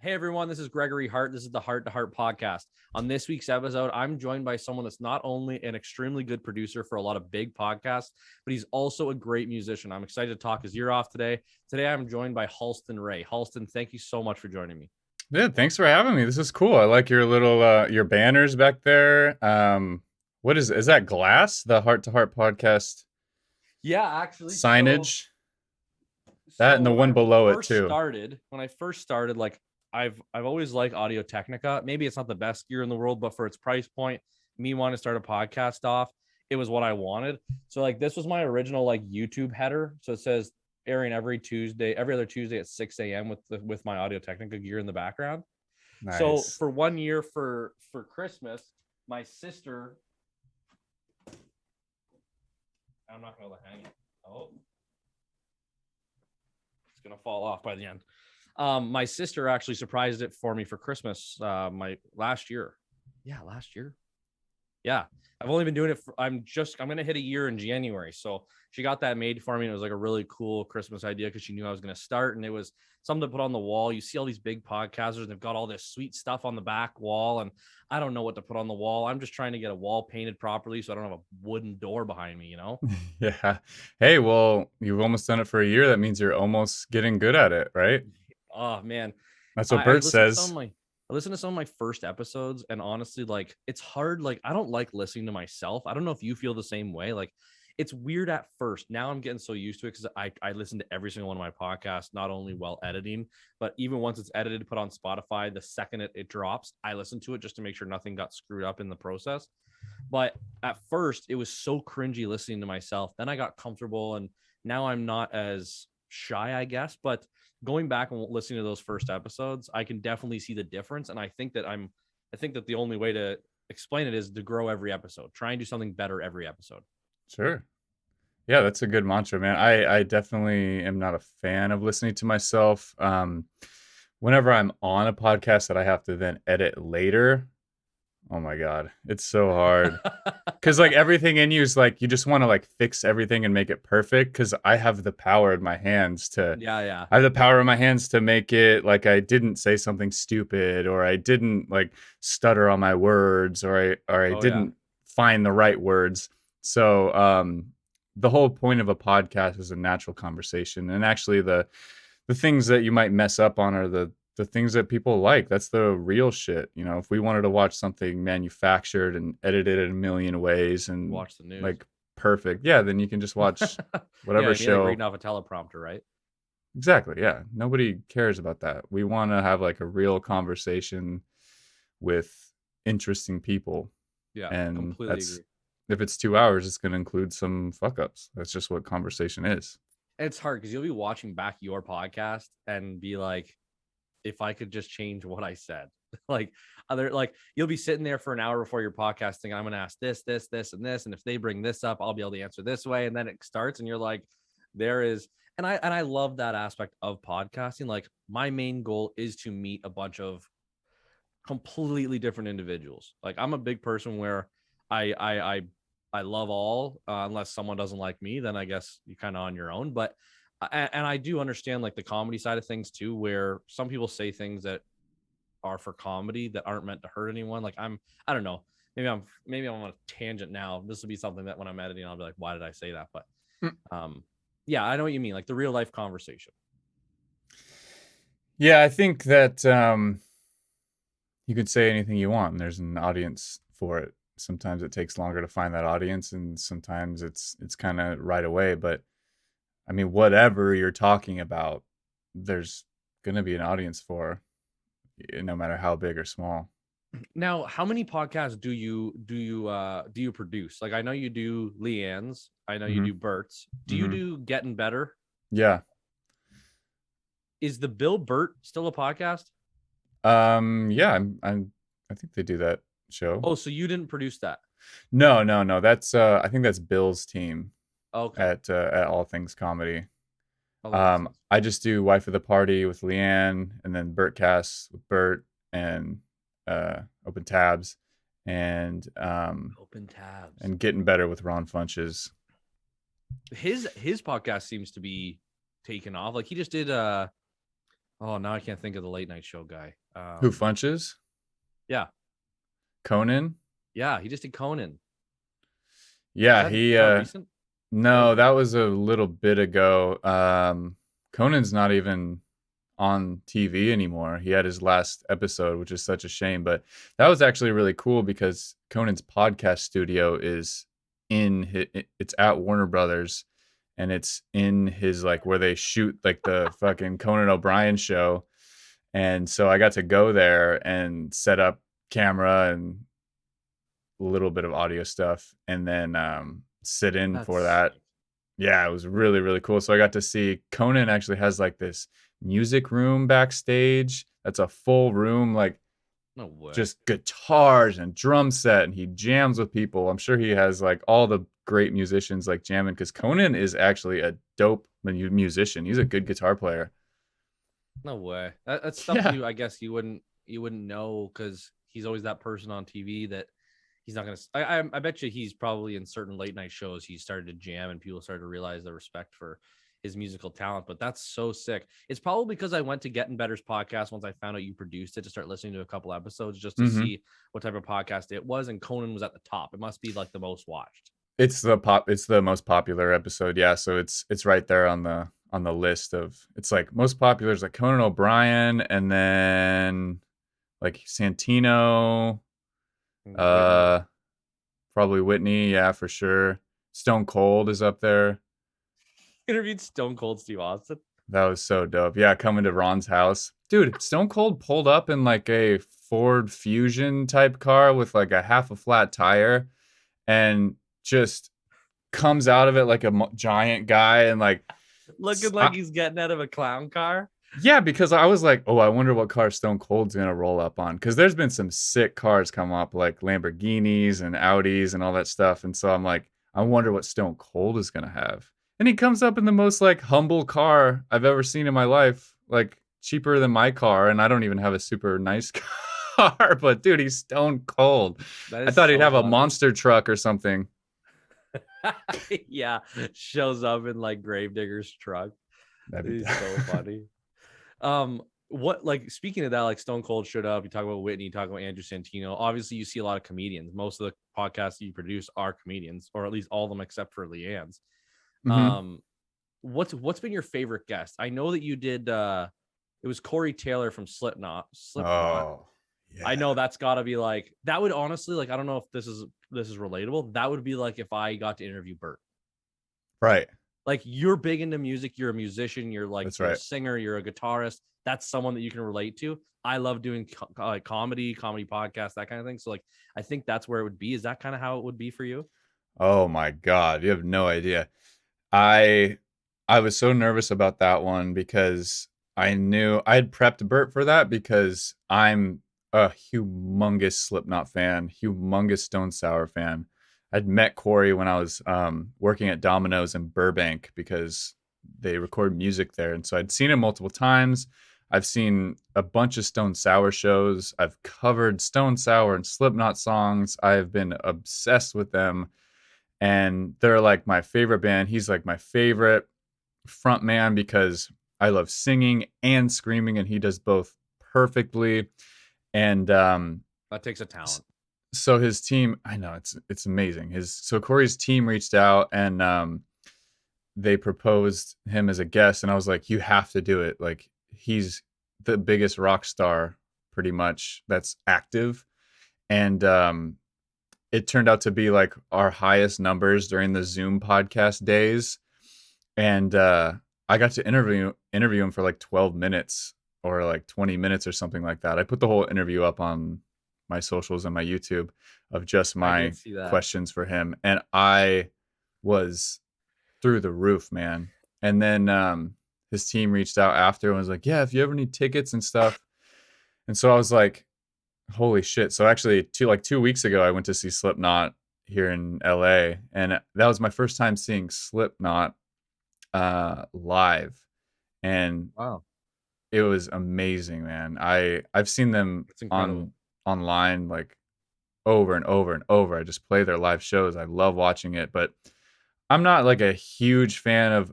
Hey everyone, this is Gregory Hart. This is the Heart to Heart podcast. On this week's episode, I'm joined by someone that's not only an extremely good producer for a lot of big podcasts, but he's also a great musician. I'm excited to talk his ear off today. Today, I'm joined by Halston Ray. Halston, thank you so much for joining me. Yeah, thanks for having me. This is cool. I like your little your banners back there. What is that glass? The Heart to Heart podcast Yeah, actually, so signage? That and so the when I one below it first too. started, like I've always liked Audio Technica. Maybe it's not the best gear in the world, but for its price point, me wanting to start a podcast off, it was what I wanted. So like this was my original like YouTube header. So it says airing every other Tuesday at 6 a.m. with my Audio Technica gear in the background. So Nice. for 1 year for Christmas, my sister, I'm not gonna hang it. Oh, it's gonna fall off by the end. My sister actually surprised it for me for Christmas. My last year. Yeah, last year. Yeah, I've only been doing it. I'm gonna hit a year in January. So she got that made for me. And it was like a really cool Christmas idea because she knew I was gonna start, and it was something to put on the wall. You see all these big podcasters, and they've got all this sweet stuff on the back wall, and I don't know what to put on the wall. I'm just trying to get a wall painted properly so I don't have a wooden door behind me. Yeah. Hey, well, you've almost done it for a year. That means you're almost getting good at it, right? Oh man, That's what I Bert listened to some says. of my I listened to some of my first episodes, and honestly, like it's hard. Like I don't like listening to myself. I don't know if you feel the same way. Like it's weird at first. Now I'm getting so used to it because I listen to every single one of my podcasts, not only while editing, but even once it's edited, put on Spotify, the second it drops, I listen to it just to make sure nothing got screwed up in the process. But at first, it was so cringy listening to myself. Then I got comfortable, and now I'm not as shy, I guess. But going back and listening to those first episodes, I can definitely see the difference. And I think that the only way to explain it is to grow every episode. Try and do something better every episode. Sure. Yeah, that's a good mantra, man. I definitely am not a fan of listening to myself. Whenever I'm on a podcast that I have to then edit later, oh my God, it's so hard. Cause like everything in you is like you just want to like fix everything and make it perfect. Cause I have the power in my hands to Yeah, yeah. I have the power in my hands to make it like I didn't say something stupid or I didn't like stutter on my words or I Oh, yeah. didn't find the right words. So the whole point of a podcast is a natural conversation. And actually the things that you might mess up on are the things that people like. That's the real shit. You know, if we wanted to watch something manufactured and edited in a million ways and Watch the news. like perfect, yeah, then you can just watch Yeah, whatever I mean, like show. reading off a teleprompter, right? Exactly, yeah. Nobody cares about that. We want to have like a real conversation with interesting people. Yeah, And completely that's agree. if it's 2 hours, it's going to include some fuck ups. That's just what conversation is. And it's hard because you'll be watching back your podcast and be like, if I could just change what I said. like you'll be sitting there for an hour before your podcasting. I'm gonna ask this, this, this, and this. And if they bring this up, I'll be able to answer this way. And then it starts, and you're like, there is, and I love that aspect of podcasting. Like my main goal is to meet a bunch of completely different individuals. Like I'm a big person where I I I I love all, unless someone doesn't like me, then I guess you're kind of on your own. But and I do understand like the comedy side of things too, where some people say things that are for comedy that aren't meant to hurt anyone. Like I don't know. Maybe I'm on a tangent now. This will be something that when I'm editing, I'll be like, why did I say that? But Mm. yeah, I know what you mean. Like the real life conversation. Yeah, I think that you could say anything you want and there's an audience for it. Sometimes it takes longer to find that audience and sometimes it's kind of right away, but I mean whatever you're talking about, there's going to be an audience for no matter how big or small. Now, how many podcasts do you produce? Like I know you do Leanne's, I know you Mhm. do Bert's. Do you Mhm. do Gettin Better? Yeah. Is the Bill Burt still a podcast? Yeah, I think they do that show. Oh, so you didn't produce that. No, no, no. That's I think that's Bill's team Okay. at All Things Comedy. Oh, that makes sense. I just do Wife of the Party with Leanne, and then Bertcast with Bert, and Open Tabs, Open tabs. and Getting Better with Ron Funches. His podcast seems to be taken off. Like he just did Oh, now I can't think of the late night show guy. Who Funches? Yeah, Conan? yeah, he just did Conan. Yeah, he Is that recent? no, Or that was a little bit ago. Conan's not even on TV anymore. He had his last episode, which is such a shame. But that was actually really cool because Conan's podcast studio is it's at Warner Brothers, and it's in his like where they shoot like the fucking Conan O'Brien show. And so I got to go there and set up camera and a little bit of audio stuff, and then sit in for that's that. Yeah, it was really, really cool. So I got to see Conan actually has like this music room backstage. That's a full room, like no way. just guitars and drum set, and he jams with people. I'm sure he has like all the great musicians like jamming because Conan is actually a dope musician. He's a good guitar player. No way. That's stuff Yeah. I guess you wouldn't know because he's always that person on TV that he's not gonna. I bet you he's probably in certain late night shows he started to jam and people started to realize the respect for his musical talent. But that's so sick. It's probably because I went to Gettin Better's podcast once I found out you produced it to start listening to a couple episodes just to Hmm. see what type of podcast it was, and Conan was at the top. It must be like the most watched. It's the most popular episode. Yeah, so it's right there on the list of it's like most popular is like Conan O'Brien, and then like Santino, Whitney uh probably Whitney, yeah, for sure. Stone Cold is up there. interviewed Stone Cold Steve Austin. That was so dope. Yeah, coming to Ron's house. Dude, Stone Cold pulled up in like a Ford Fusion type car with like a half a flat tire and just comes out of it like a giant guy and like Looking like he's getting out of a clown car. yeah, because I was like, oh, I wonder what car Stone Cold's gonna roll up on. Because there's been some sick cars come up, like Lamborghinis and Audis and all that stuff. And so I'm like, I wonder what Stone Cold is gonna have. And he comes up in the most like humble car I've ever seen in my life, like cheaper than my car, and I don't even have a super nice car. But dude, he's Stone Cold. That I is thought he'd so have a funny. monster truck or something. Yeah, shows up in like Gravedigger's truck. That'd be He's so funny. What like speaking of that, like Stone Cold showed up. You talk about Whitney, you talk about Andrew Santino. Obviously, you see a lot of comedians. Most of the podcasts you produce are comedians, or at least all of them except for Leanne's. Hmm. Um, what's been your favorite guest? I know that you did it was Corey Taylor from Slipknot. Oh, I know yeah. that's gotta be like that would honestly like I don't know if this is relatable. That would be like if I got to interview Bert. Right. Like you're big into music, you're a musician, That's you're a right. singer, you're a guitarist. That's someone that you can relate to. I love doing like comedy podcasts, that kind of thing. So like I think that's where it would be. Is that kind of how it would be for you? Oh my God. You have no idea. I I was so nervous about that one because I knew I had prepped Bert for that because I'm a humongous Slipknot fan, humongous Stone Sour fan. I'd met Corey when I was working at Domino's in Burbank because they record music there, and so I'd seen him multiple times. I've seen a bunch of Stone Sour shows. I've covered Stone Sour and Slipknot songs. I've been obsessed with them, and they're like my favorite band. He's like my favorite front man because I love singing and screaming, and he does both perfectly. And That takes a talent. so his team, I know it's amazing. So Corey's team reached out and they proposed him as a guest, and I was like, you have to do it. Like he's the biggest rock star, pretty much that's active, and it turned out to be like our highest numbers during the Zoom podcast days. And I got to interview him for like 12 minutes or like 20 minutes or something like that. I put the whole interview up on my socials and my YouTube of just I did my see that. questions for him, and I was through the roof, man. And then his team reached out after and was like, "Yeah, if you ever need tickets and stuff." And so I was like, "Holy shit!" So actually, 2 weeks ago, I went to see Slipknot here in LA, and that was my first time seeing Slipknot live, and Wow. it was amazing, man. I've seen them It's incredible. online like over and over and over. I just play their live shows. I love watching it, but I'm not like a huge fan of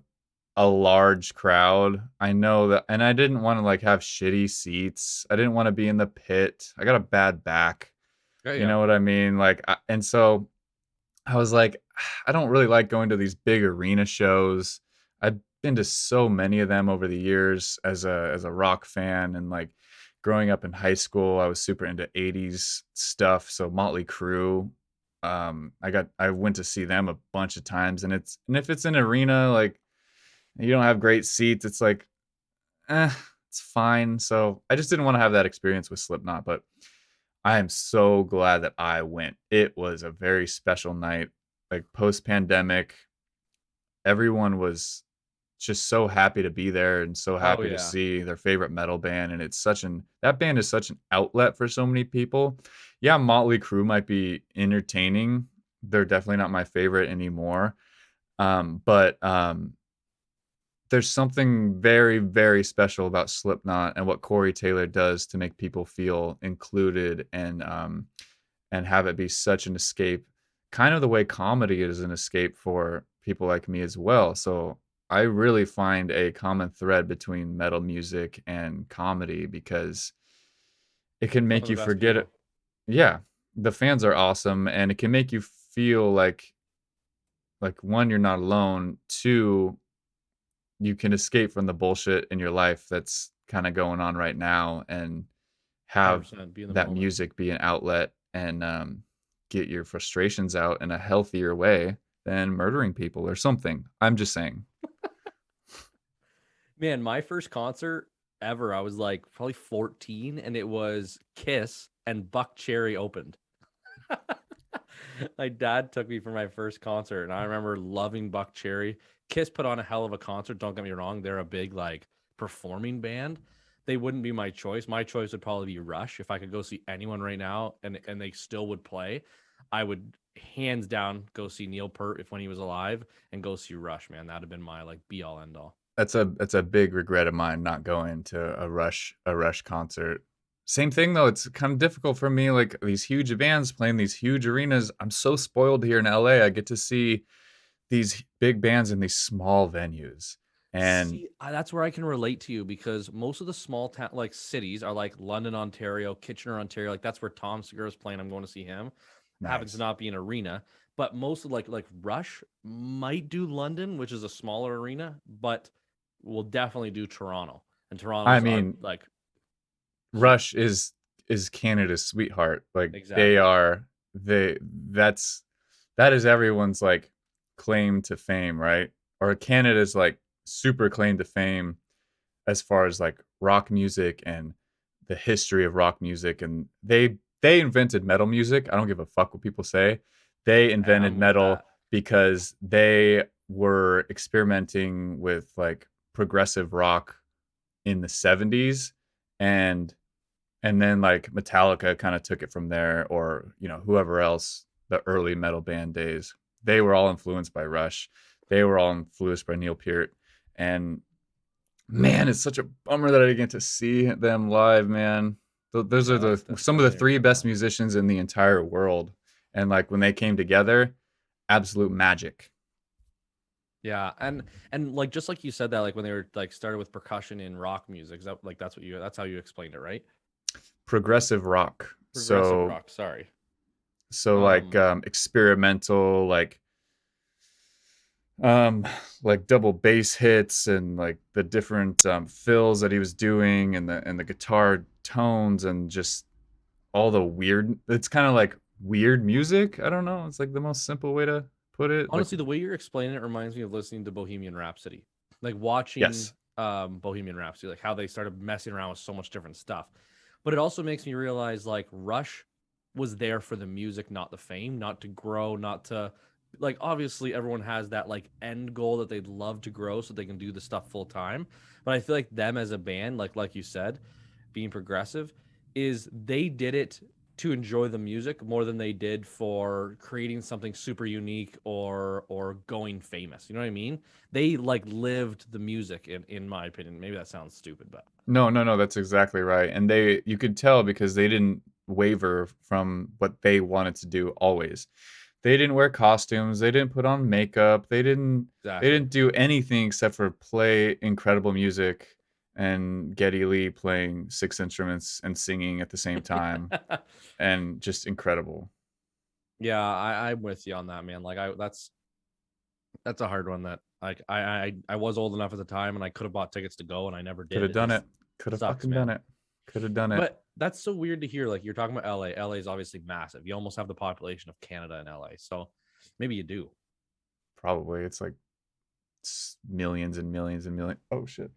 a large crowd. I know that, and I didn't want to like have shitty seats. I didn't want to be in the pit. I got a bad back. Yeah, You yeah. know what I mean? Like, and so I was like, I don't really like going to these big arena shows. I've been to so many of them over the years as a rock fan, and like growing up in high school, I was super into 80s stuff. So Motley Crue, I went to see them a bunch of times, and if it's an arena, like you don't have great seats, it's like, eh, it's fine. So I just didn't want to have that experience with Slipknot, but I am so glad that I went. It was a very special night. Like post pandemic, everyone was just so happy to be there and so Oh happy to yeah. see their favorite metal band. And it's such an that band is such an outlet for so many people. Yeah, Motley Crue might be entertaining. They're definitely not my favorite anymore. But there's something very, very special about Slipknot and what Corey Taylor does to make people feel included and have it be such an escape, kind of the way comedy is an escape for people like me as well. So I really find a common thread between metal music and comedy because it can Some make of the you best forget it. people. Yeah, the fans are awesome, and it can make you feel like one, you're not alone. Two, you can escape from the bullshit in your life that's kind of going on right now and have 100% be in the that moment. music be an outlet and get your frustrations out in a healthier way than murdering people or something. I'm just saying. Man, my first concert ever, I was like probably 14, and it was Kiss and Buck Cherry opened. My dad took me for my first concert, and I remember loving Buck Cherry. Kiss put on a hell of a concert. Don't get me wrong; they're a big like performing band. They wouldn't be my choice. My choice would probably be Rush. If I could go see anyone right now, and they still would play, I would hands down go see Neil Peart if when he was alive, and go see Rush. Man, that'd have been my like be all end all. That's a big regret of mine not going to a Rush concert. Same thing though, it's kind of difficult for me, like these huge bands playing these huge arenas. I'm so spoiled here in LA. I get to see these big bands in these small venues. And See, that's where I can relate to you because most of the small town like cities are like London, Ontario, Kitchener, Ontario. Like that's where Tom Segura is playing. I'm going to see him. Happens to nice. not be an arena, but most of like Rush might do London, which is a smaller arena, but will definitely do Toronto. And I Toronto's are mean, like huge. Rush is Canada's sweetheart. Like they Exactly. are they that's that is everyone's like claim to fame, right? Or Canada's like super claim to fame as far as like rock music and the history of rock music. And they invented metal music. I don't give a fuck what people say. They And invented I'm with metal that. because they were experimenting with like progressive rock in the 70s, and then like Metallica kind of took it from there, or whoever else, the early metal band days. They were all influenced by Rush. They were all influenced by Neil Peart. And man, it's such a bummer that I didn't get to see them live, man. Those are Yeah, the that's some of the definitely a three regret of best mine. musicians in the entire world. And like when they came together, absolute magic. Yeah, and like just like you said that like when they were like started with percussion in rock music, is that like that's how you explained it, right? Progressive rock. Progressive So rock, sorry. like Um experimental, um like double bass hits and like the different fills that he was doing, and the guitar tones, and just all the weird, it's kind of like weird music. I don't know, it's like the most simple way to put it, like Honestly, the way you're explaining it reminds me of listening to Bohemian Rhapsody. Like watching yes. Bohemian Rhapsody, like how they started messing around with so much different stuff. But it also makes me realize like Rush was there for the music, not the fame, not to grow, not to like obviously everyone has that like end goal that they'd love to grow so they can do the stuff full time. But I feel like them as a band, like you said, being progressive, is they did it to enjoy the music more than they did for creating something super unique or going famous. You know what I mean? They like lived the music in my opinion. Maybe that sounds stupid, but No, no, no, that's exactly right. And you could tell because they didn't waver from what they wanted to do always. They didn't wear costumes. They didn't put on makeup. They didn't Exactly. do anything except for play incredible music and Geddy Lee playing 6 instruments and singing at the same time, and just incredible. Yeah, I'm with you on that, man. Like that's a hard one that like I was old enough at the time and I could have bought tickets to go and I never Could did. have It done just it. Could have sucks, fucking done man. it. Could have done it. But that's so weird to hear. Like you're talking about LA. LA is obviously massive. You almost have the population of Canada in LA. So maybe you do. Probably. It's like millions and millions and millions. Oh shit.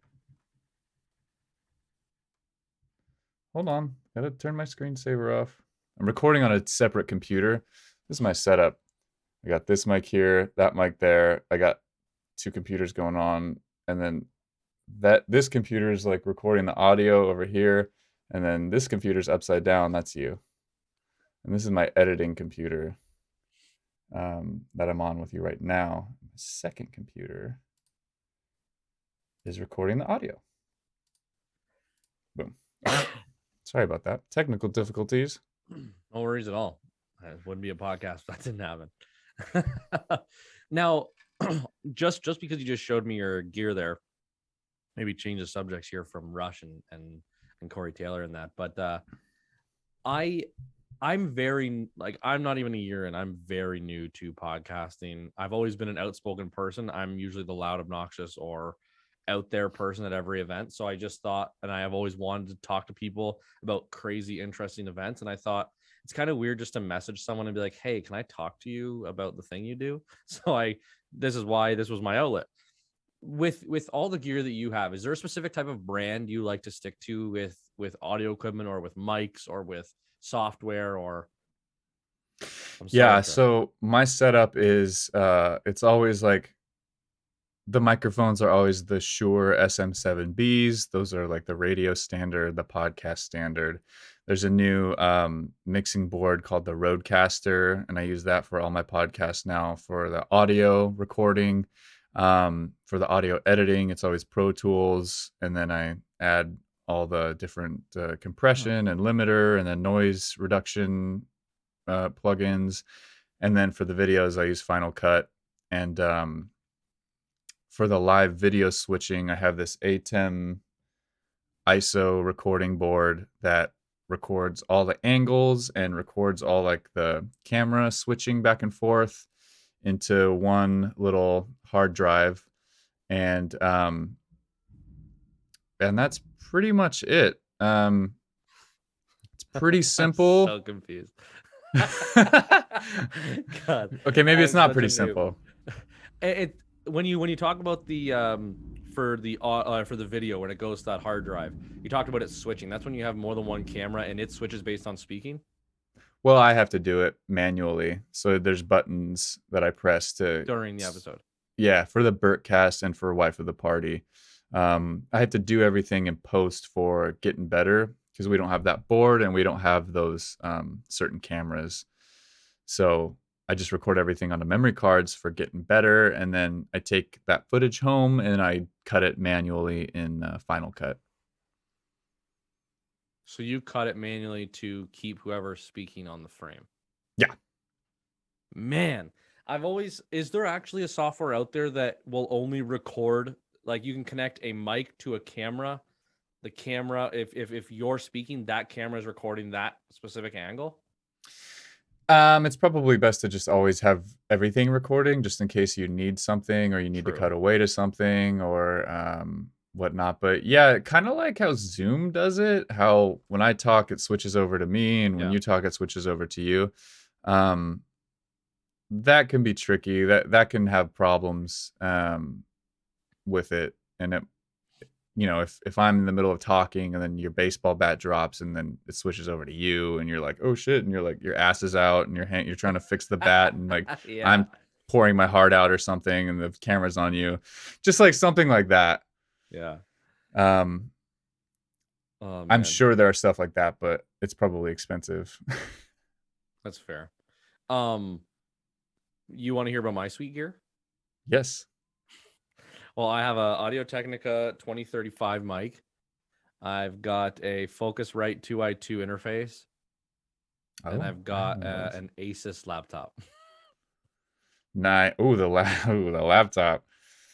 Hold on. Gotta turn my screensaver off. I'm recording on a separate computer. This is my setup. I got this mic here, that mic there. I got 2 computers going on, and then this computer is like recording the audio over here, and then this computer's upside down. That's you. And this is my editing computer that I'm on with you right now. My second computer is recording the audio. Boom. Sorry about that. Technical difficulties. No worries at all. It wouldn't be a podcast if that didn't happen. Now, just because you just showed me your gear there, maybe change the subjects here from Rush and Corey Taylor and that. But I I'm very like I'm not even a year in. I'm very new to podcasting. I've always been an outspoken person. I'm usually the loud, obnoxious, or out there person at every event. So I just thought, and I have always wanted to talk to people about crazy, interesting events. And I thought it's kind of weird just to message someone and be like, "Hey, can I talk to you about the thing you do?" So this is why this was my outlet. With all the gear that you have, is there a specific type of brand you like to stick to with audio equipment or with mics or with software? Or I'm so Yeah, interested. so my setup is it's always like the microphones are always the Shure SM7Bs. Those are like the radio standard, the podcast standard. There's a new mixing board called the Rodecaster, and I use that for all my podcasts now for the audio recording. For the audio editing, it's always Pro Tools, and then I add all the different compression and limiter and then noise reduction plugins. And then for the videos, I use Final Cut. And for the live video switching, I have this ATEM ISO recording board that records all the angles and records all like the camera switching back and forth into one little hard drive. And that's pretty much it. It's pretty I'm simple. so confused. God, Okay, maybe it's I'm not such pretty a noob. simple. It when you talk about the for the video when it goes to that hard drive, you talked about it switching. That's when you have more than one camera and it switches based on speaking Well, I have to do it manually. So there's buttons that I press to, during the episode. yeah, for the Bertcast and for Wife of the Party. I had to do everything in post for Gettin Better because we don't have that board and we don't have those certain cameras. So I just record everything on the memory cards for Gettin Better, and then I take that footage home and I cut it manually in Final Cut. So you cut it manually to keep whoever's speaking on the frame. Yeah. Man, is there actually a software out there that will only record, like you can connect a mic to a camera? The camera, if you're speaking, that camera is recording that specific angle. It's probably best to just always have everything recording just in case you need something or you need to True. cut away to something or whatnot. But yeah, kind of like how Zoom does it, how when I talk, it switches over to me, and when Yeah. you talk, it switches over to you. Um, that can be tricky. That can have problems with it. And it, if I'm in the middle of talking and then your baseball bat drops and then it switches over to you and you're like, oh shit, and you're like your ass is out and you're trying to fix the bat and like Yeah. I'm pouring my heart out or something and the camera's on you, just like something like that. Yeah. Um, Oh I'm man, sure there are stuff like that, but it's probably expensive. that's fair. You want to hear about my sweet gear? Yes. Well, I have a Audio Technica 2035 mic. I've got a Focusrite 2i2 interface, and Oh, I've I have got one of those. an Asus laptop. Ooh, ooh, the laptop.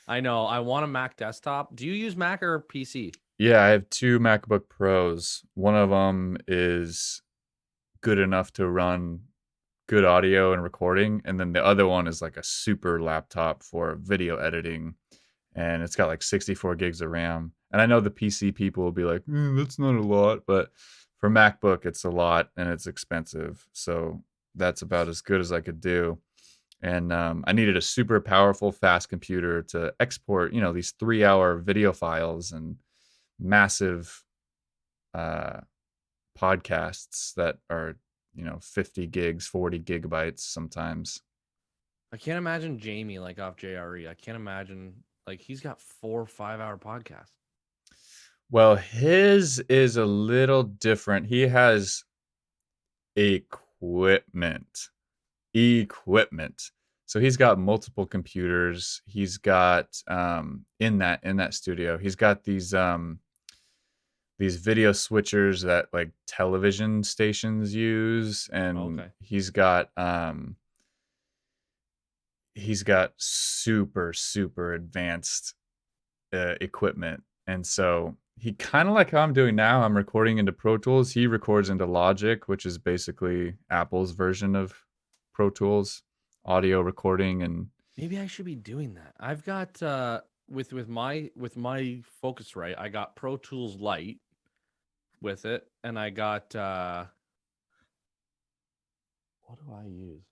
I know. I want a Mac desktop. Do you use Mac or PC? Yeah, I have two MacBook Pros. One of them is good enough to run good audio and recording, and then the other one is like a super laptop for video editing, and it's got like 64 gigs of RAM. And I know the PC people will be like, that's not a lot, but for MacBook, it's a lot and it's expensive. So that's about as good as I could do. And I needed a super powerful, fast computer to export, these 3-hour video files and massive uh, podcasts that are, 50 gigs, 40 gigabytes sometimes. I can't imagine Jamie like off JRE. I can't imagine like he's got 4 or 5 hour podcasts. Well, his is a little different. He has equipment. Equipment. So he's got multiple computers. He's got in that studio, he's got these video switchers that like television stations use, and Okay. he's got super super advanced equipment. And so he kind of like how I'm doing now. I'm recording into Pro Tools. He records into Logic, which is basically Apple's version of Pro Tools audio recording. And Maybe I should be doing that. I've got with my Focusrite, I got Pro Tools Lite with it, and I got what do I use?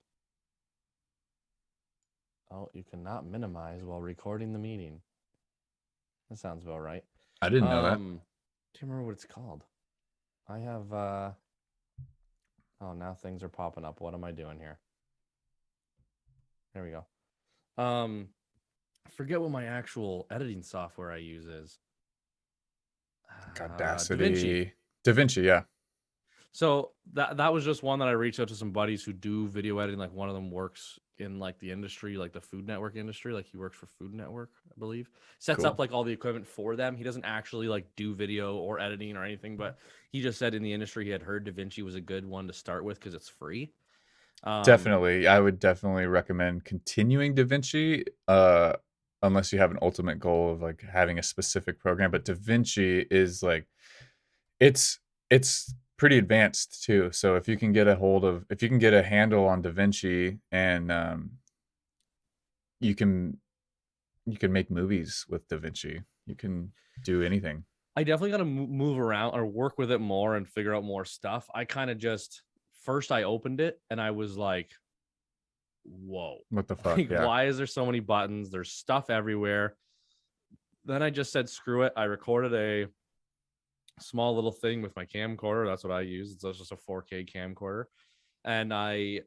Oh, you cannot minimize while recording the meeting. That sounds about right. I didn't know that. Do you remember what it's called? I have oh, now things are popping up. What am I doing here? There we go. I forget what my actual editing software I use is. DaVinci. Audacity. DaVinci, yeah. So that was just one that I reached out to some buddies who do video editing. Like one of them works in like the industry, like the Food Network industry. Like he works for Food Network, I believe. Sets Cool. up like all the equipment for them. He doesn't actually like do video or editing or anything, but he just said in the industry he had heard DaVinci was a good one to start with because it's free. Definitely. I would definitely recommend continuing DaVinci, unless you have an ultimate goal of like having a specific program. But DaVinci is like it's pretty advanced too. So if you can get a handle on DaVinci, and you can make movies with DaVinci. You can do anything. I definitely got to move around or work with it more and figure out more stuff. I kind of just first I opened it and I was like, whoa, What the fuck? like, Yeah. why is there so many buttons? There's stuff everywhere. Then I just said, screw it. I recorded a small little thing with my camcorder. That's what I use. It's just a 4K camcorder. And I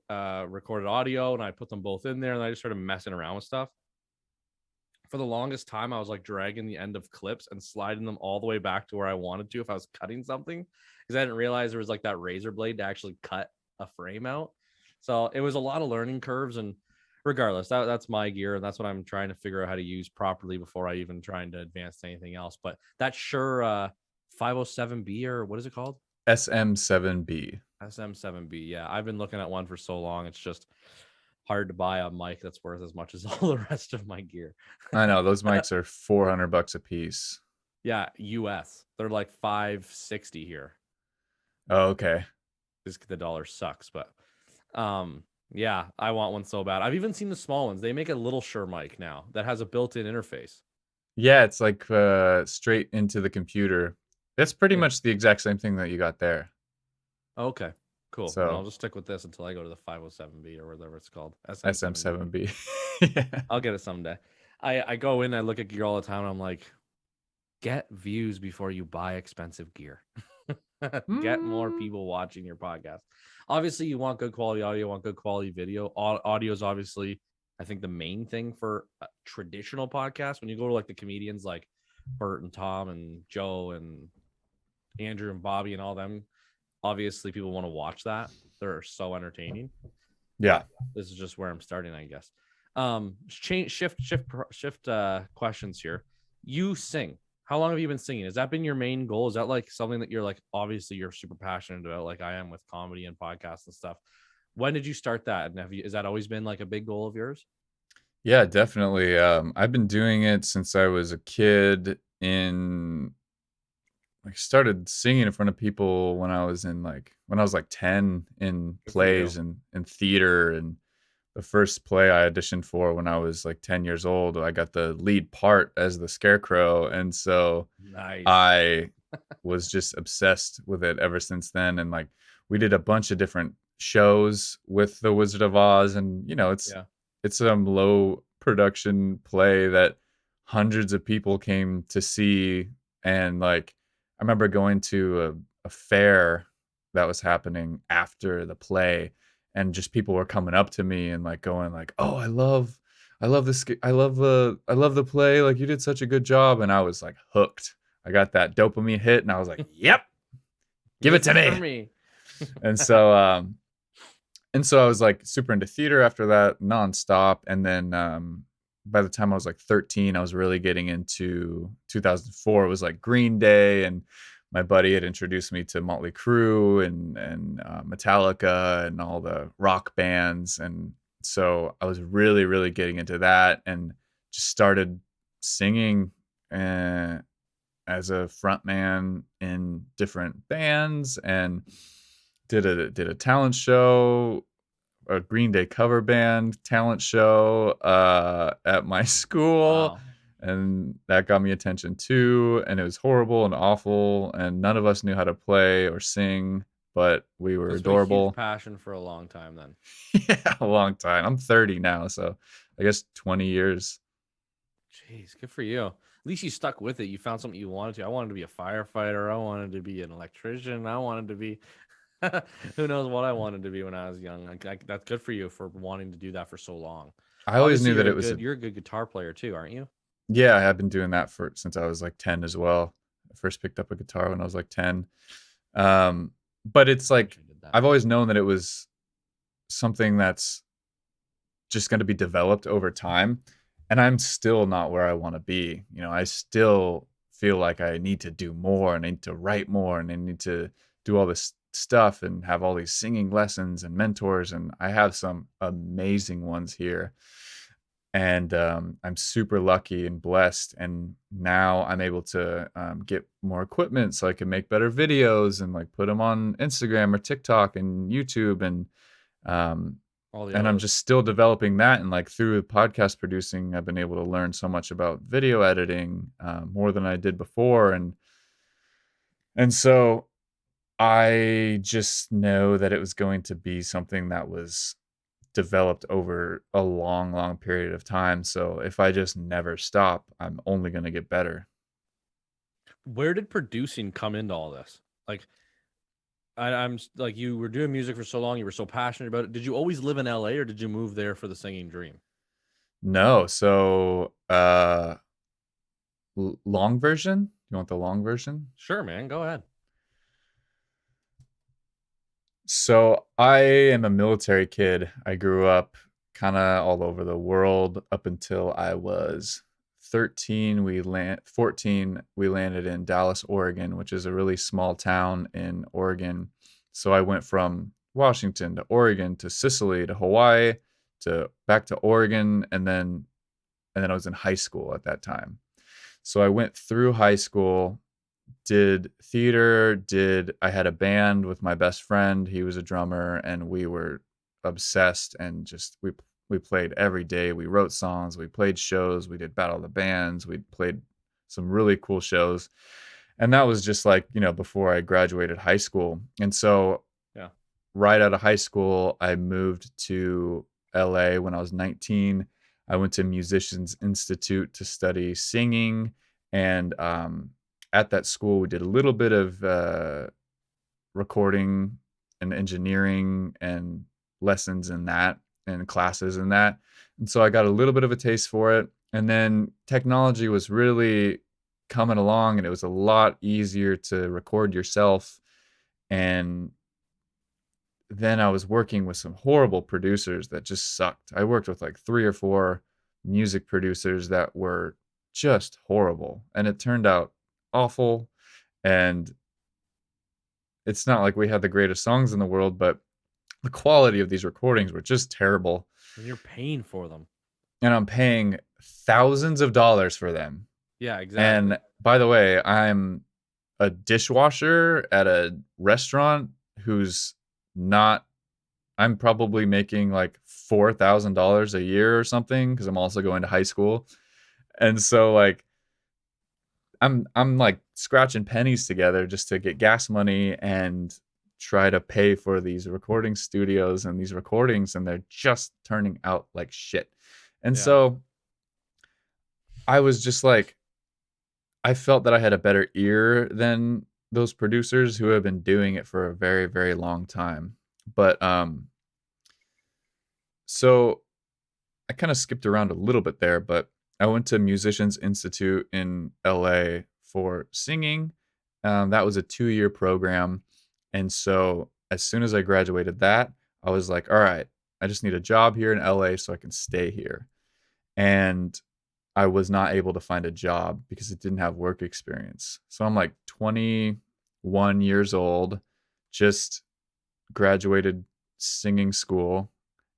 recorded audio and I put them both in there and I just started messing around with stuff. For the longest time, I was like dragging the end of clips and sliding them all the way back to where I wanted to if I was cutting something, because I didn't realize there was like that razor blade to actually cut a frame out. So it was a lot of learning curves. And regardless, that's my gear, and that's what I'm trying to figure out how to use properly before I even trying to advance to anything else. But that's Shure 507B, or what is it called? SM7B. SM7B. Yeah, I've been looking at one for so long. It's just hard to buy a mic that's worth as much as all the rest of my gear. I know those mics are $400 a piece. Yeah, US. They're like 560 here. Oh, okay. Because the dollar sucks, but yeah, I want one so bad. I've even seen the small ones. They make a little Shure mic now that has a built-in interface. Yeah, it's like straight into the computer. That's pretty much the exact same thing that you got there. Okay, cool. So Then I'll just stick with this until I go to the 507B or whatever it's called. SM7B. Yeah. I'll get it someday. I go in, I look at gear all the time, and I'm like, get views before you buy expensive gear. Get more people watching your podcast. Obviously, you want good quality audio, you want good quality video. Audio is obviously, I think, the main thing for a traditional podcasts. When you go to like the comedians like Bert and Tom and Joe and Andrew and Bobby and all them, obviously people want to watch that. They're so entertaining. Yeah. This is just where I'm starting, I guess. Shift questions here. You sing. How long have you been singing? Has that been your main goal? Is that like something that you're like, obviously you're super passionate about, like I am with comedy and podcasts and stuff? When did you start that? And has that always been like a big goal of yours? Yeah, definitely. I've been doing it since I was a kid. I started singing in front of people when I was like 10 in Good for you. plays and theater. And the first play I auditioned for when I was like 10 years old, I got the lead part as the Scarecrow. And so Nice. I was just obsessed with it ever since then. And like we did a bunch of different shows with the Wizard of Oz, and Yeah. it's a low production play that hundreds of people came to see. And like I remember going to a fair that was happening after the play, and just people were coming up to me and like going like, "Oh, I love this I love the play, like you did such a good job." And I was like hooked. I got that dopamine hit and I was like, "Yep, give it This to is for me." me. And so I was like super into theater after that, nonstop. And then by the time I was like 13, I was really getting into 2004. It was like Green Day, and my buddy had introduced me to Motley Crue and Metallica and all the rock bands. And so I was really, really getting into that, and just started singing uh, as a frontman in different bands, and did a talent show, a Green Day cover band talent show at my school, Wow. and that got me attention too. And it was horrible and awful, and none of us knew how to play or sing, but we were So it's been a huge adorable. passion for a long time then. Yeah, a long time. I'm 30 now, so I guess 20 years. Jeez, good for you. At least you stuck with it. You found something you wanted to. I wanted to be a firefighter. I wanted to be an electrician. I wanted to be who knows what I wanted to be when I was young. That's good for you for wanting to do that for so long. I always Obviously, knew that it was a you're a good guitar player too, aren't you? yeah, I have been doing that for since I was like 10 as well. I first picked up a guitar when I was like 10. Um, but it's I wish like I did that. I've always known that it was something that's just going to be developed over time. And I'm still not where I want to be. I still feel like I need to do more, and I need to write more, and I need to do all this stuff and have all these singing lessons and mentors. And I have some amazing ones here. And I'm super lucky and blessed. And now I'm able to get more equipment so I can make better videos and like put them on Instagram or TikTok and YouTube. Um, All the and I'm others. just still developing that. And like through podcast producing, I've been able to learn so much about video editing, more than I did before. And so I just know that it was going to be something that was developed over a long, long period of time. So if I just never stop, I'm only going to get better. Where did producing come into all this? Like, like, you were doing music for so long, you were so passionate about it. Did you always live in LA or did you move there for the singing dream? No. So, long version? You want the long version? Sure, man. Go ahead. So I am a military kid. I grew up kind of all over the world up until I was 14. We landed in Dallas, Oregon, which is a really small town in Oregon. So I went from Washington to Oregon to Sicily to Hawaii to back to Oregon, and then I was in high school at that time. So I went through high school, did theater, did I had a band with my best friend. He was a drummer, and we were obsessed, and just we played every day. We wrote songs, we played shows, we did Battle of the Bands, we played some really cool shows. And that was just like, before I graduated high school. And so Yeah. right out of high school, I moved to LA when I was 19. I went to Musicians Institute to study singing. And at that school, we did a little bit of recording and engineering and lessons in that and classes in that. And so I got a little bit of a taste for it. And then technology was really coming along, and it was a lot easier to record yourself. And then I was working with some horrible producers that just sucked. I worked with like 3 or 4 music producers that were just horrible, and it turned out awful. And it's not like we had the greatest songs in the world, but the quality of these recordings were just terrible. And you're paying for them. and I'm paying thousands of dollars for them. Yeah, exactly. And by the way, I'm a dishwasher at a restaurant who's not, I'm probably making like $4,000 a year or something because I'm also going to high school. And so like I'm like scratching pennies together just to get gas money and try to pay for these recording studios and these recordings, and they're just turning out like shit. And Yeah. so I was just like, I felt that I had a better ear than those producers who have been doing it for a very, very long time. But so I kind of skipped around a little bit there, but I went to Musicians Institute in LA for singing. That was a 2-year program. And so as soon as I graduated that, I was like, all right, I just need a job here in LA so I can stay here. And I was not able to find a job because it didn't have work experience. So I'm like 21 years old, just graduated singing school,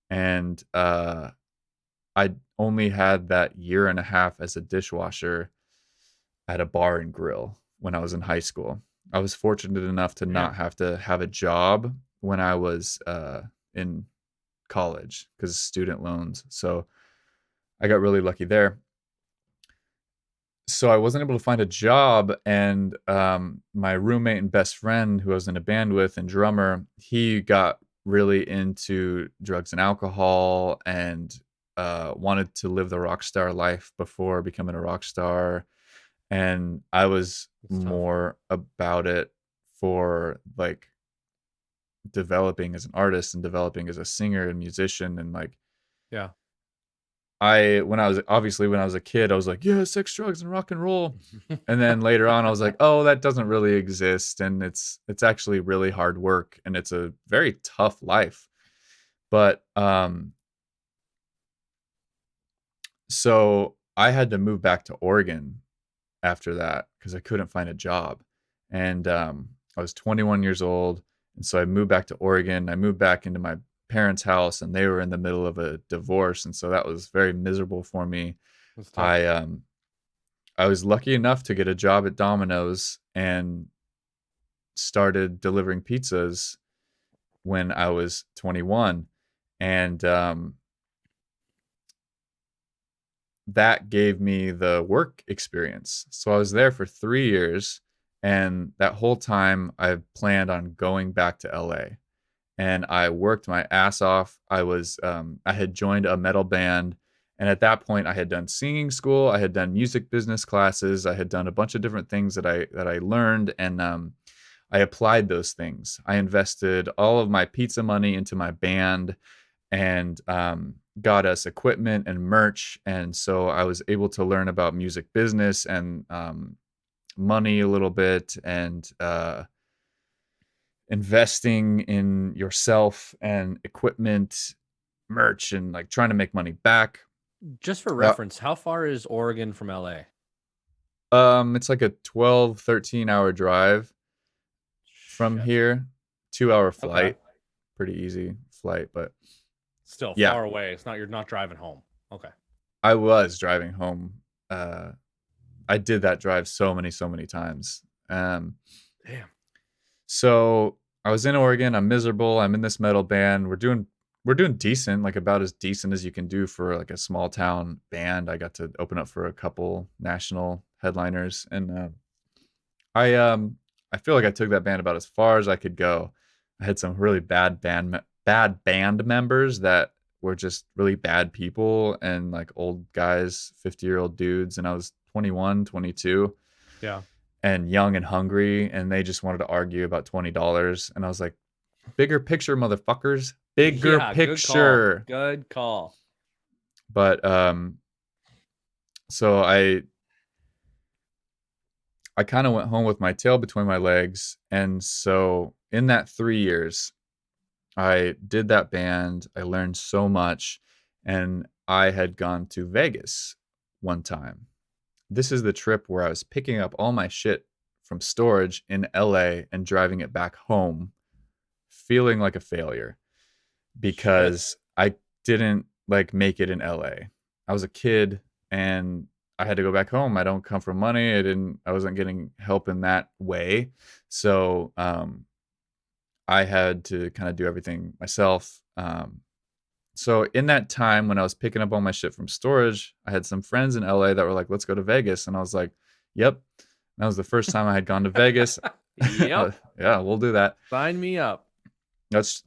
and I only had that year and a half as a dishwasher at a bar and grill when I was in high school. I was fortunate enough to Yeah. not have to have a job when I was in college because of student loans. So I got really lucky there. So I wasn't able to find a job, and my roommate and best friend, who I was in a band with and drummer, he got really into drugs and alcohol and wanted to live the rock star life before becoming a rock star. And I was It's tough. more about it for like developing as an artist and developing as a singer and musician. And like Yeah. when I was a kid, I was like, yeah, sex, drugs, and rock and roll. And then later on, I was like, oh, that doesn't really exist, and it's actually really hard work, and it's a very tough life. But so I had to move back to Oregon after that because I couldn't find a job, and I was 21 years old, and so I moved back to Oregon. I moved back into my parents' house, and they were in the middle of a divorce, and so that was very miserable for me. It's tough. I was lucky enough to get a job at Domino's and started delivering pizzas when I was 21. And that gave me the work experience. So I was there for 3 years. And that whole time, I planned on going back to LA. And I worked my ass off. I had joined a metal band, and at that point, I had done singing school, I had done music business classes, I had done a bunch of different things that I learned, and I applied those things. I invested all of my pizza money into my band, and got us equipment and merch, and so I was able to learn about music business and money a little bit, and investing in yourself and equipment, merch, and like trying to make money back. Just for Uh, reference, how far is Oregon from LA? it's like a 12, 13-hour drive from Shit. here, 2-hour Okay. flight, pretty easy flight, but Still yeah, far away. You're not driving home. Okay. I was driving home. I did that drive so many times. Damn. So I was in Oregon. I'm miserable. I'm in this metal band. We're doing decent, like about as decent as you can do for like a small town band. I got to open up for a couple national headliners, and I um I feel like I took that band about as far as I could go. I had some really bad band members that were just really bad people and like old guys, 50-year-old dudes, and I was 21, 22 Yeah. and young and hungry, and they just wanted to argue about $20, and I was like, bigger picture, motherfuckers, bigger Yeah. Good call. picture. Good call. But so I kind of went home with my tail between my legs, and so in that 3 years I did that band, I learned so much, and I had gone to Vegas one time. This is the trip where I was picking up all my shit from storage in LA and driving it back home, feeling like a failure Shit. because I didn't like make it in LA. I was a kid and I had to go back home. I don't come from money. I wasn't getting help in that way. So I had to kind of do everything myself. So in that time when I was picking up all my shit from storage, I had some friends in LA that were like, let's go to Vegas. And I was like, yep. That was the first time I had gone to Vegas. Yep. Yeah, we'll do that. Sign me up. Let's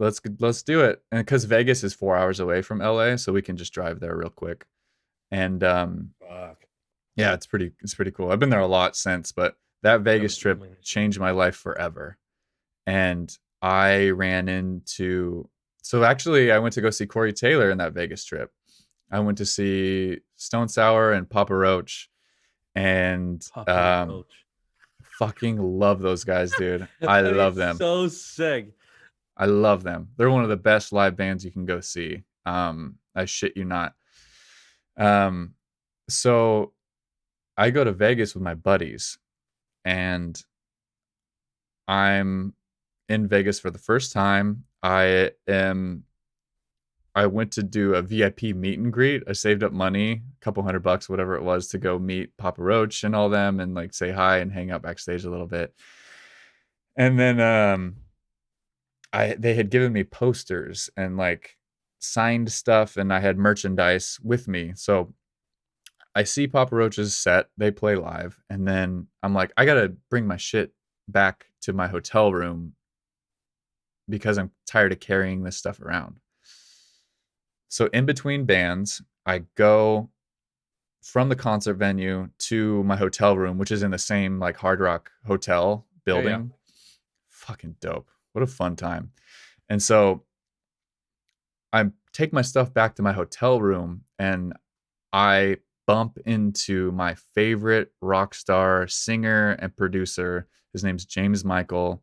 do it. And because Vegas is 4 hours away from LA, so we can just drive there real quick. And Fuck. yeah, it's pretty cool. I've been there a lot since, but that Vegas trip Amazing. changed my life forever. And I ran into so actually I went to go see Corey Taylor in that Vegas trip. I went to see Stone Sour and Papa Roach, and Papa Roach. fucking love those guys, dude. I That love is them. so sick. I love them. They're one of the best live bands you can go see. I shit you not. So I go to Vegas with my buddies, and I'm in Vegas for the first time. I went to do a VIP meet and greet. I saved up money, a couple $100, whatever it was, to go meet Papa Roach and all them and like say hi and hang out backstage a little bit. And then they had given me posters and like signed stuff, and I had merchandise with me. So I see Papa Roach's set, they play live, and then I'm like, I gotta bring my shit back to my hotel room because I'm tired of carrying this stuff around. So in between bands, I go from the concert venue to my hotel room, which is in the same like Hard Rock hotel building. Yeah. Fucking dope. What a fun time. And so I take my stuff back to my hotel room, and I bump into my favorite rock star singer and producer. His name's James Michael.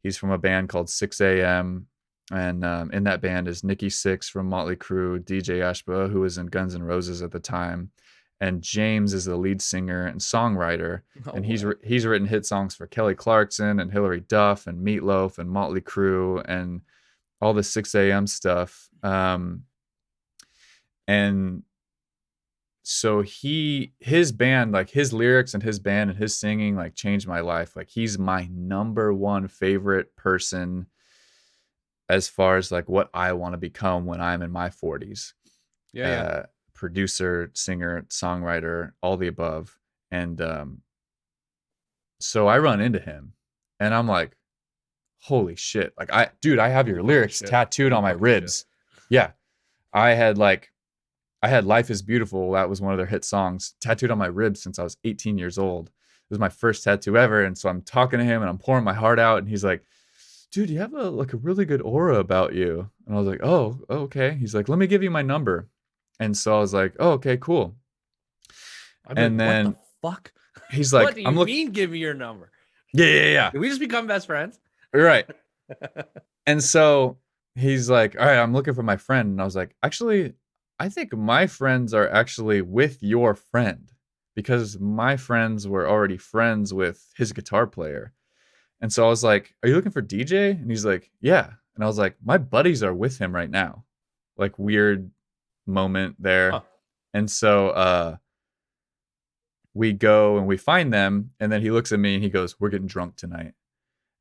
He's from a band called 6 a.m. And in that band is Nikki Sixx from Motley Crue, DJ Ashba, who was in Guns N' Roses at the time. And James is the lead singer and songwriter. And he's written hit songs for Kelly Clarkson and Hilary Duff and Meatloaf and Motley Crue and all the 6 a.m. stuff. And so his band, like his lyrics and his band and his singing, like changed my life. Like he's my number one favorite person as far as like what I want to become when I'm in my 40s. Yeah. Producer, singer, songwriter, all the above. And so I run into him and I'm like, holy shit. Like I have your lyrics tattooed on my ribs. Yeah. I had Life is Beautiful. That was one of their hit songs, tattooed on my ribs since I was 18 years old. It was my first tattoo ever. And so I'm talking to him and I'm pouring my heart out. And he's like, dude, you have a really good aura about you. And I was like, oh, okay. He's like, let me give you my number. And so I was like, oh, okay, cool. And then what the fuck? He's like, what do you mean give me your number? Yeah. Did we just become best friends? Right. And so he's like, all right, I'm looking for my friend. And I was like, actually, I think my friends are actually with your friend, because my friends were already friends with his guitar player. And so I was like, are you looking for DJ? And he's like, yeah. And I was like, my buddies are with him right now. Like weird moment there. Huh. And so we go and we find them. And then he looks at me and he goes, we're getting drunk tonight.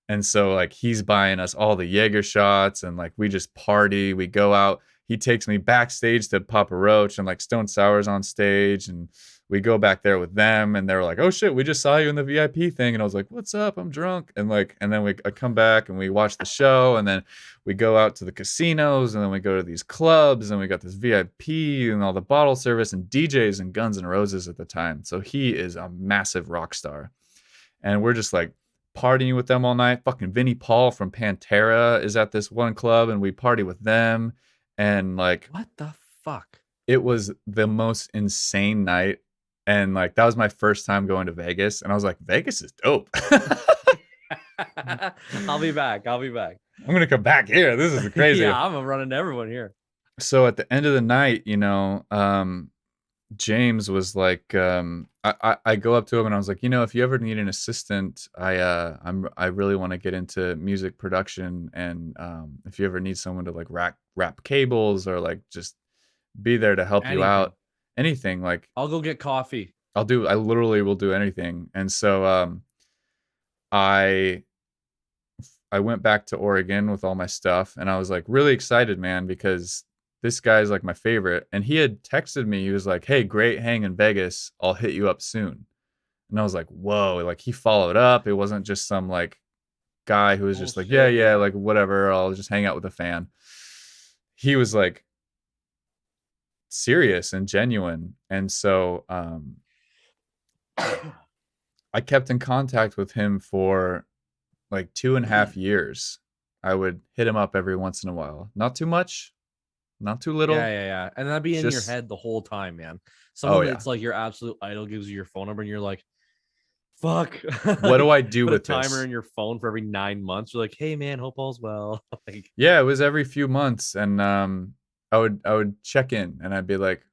And so like he's buying us all the Jaeger shots and like we just party. We go out. He takes me backstage to Papa Roach and like Stone Sour's on stage, and we go back there with them, and they're like, oh shit, we just saw you in the VIP thing. And I was like, what's up? I'm drunk. And then I come back and we watch the show, and then we go out to the casinos, and then we go to these clubs, and we got this VIP and all the bottle service and DJs and Guns N' Roses at the time. So he is a massive rock star. And we're just like partying with them all night. Fucking Vinnie Paul from Pantera is at this one club, and we party with them. And like, what the fuck? It was the most insane night. And like, that was my first time going to Vegas. And I was like, Vegas is dope. I'll be back. I'm going to come back here. This is crazy. Yeah, I'm running everyone here. So at the end of the night, James was like, I go up to him and I was like, if you ever need an assistant, I really want to get into music production. And if you ever need someone to like wrap cables or like just be there to help you out, anything. Like I'll go get coffee. I literally will do anything. And so I I went back to Oregon with all my stuff, and I was like really excited, man, because this guy's like my favorite. And he had texted me. He was like, "Hey, great hang in Vegas. I'll hit you up soon." And I was like, "Whoa!" Like he followed up. It wasn't just some like guy who was just like, "Yeah, Bullshit. yeah, Yeah. like whatever. I'll just hang out with a fan." He was like serious and genuine, and so I kept in contact with him for like 2.5 years. I would hit him up every once in a while. Not too much, not too Yeah, little. yeah, yeah. And that'd be in your Just head the whole time, man. oh Someone yeah. that's like your absolute idol gives you your phone number and you're like, fuck. What do Like, I do put a with timer this? in your phone for every 9 months. You're like, hey man, hope all's well. Like, Yeah, it was every few months, and I would check in, and I'd be like,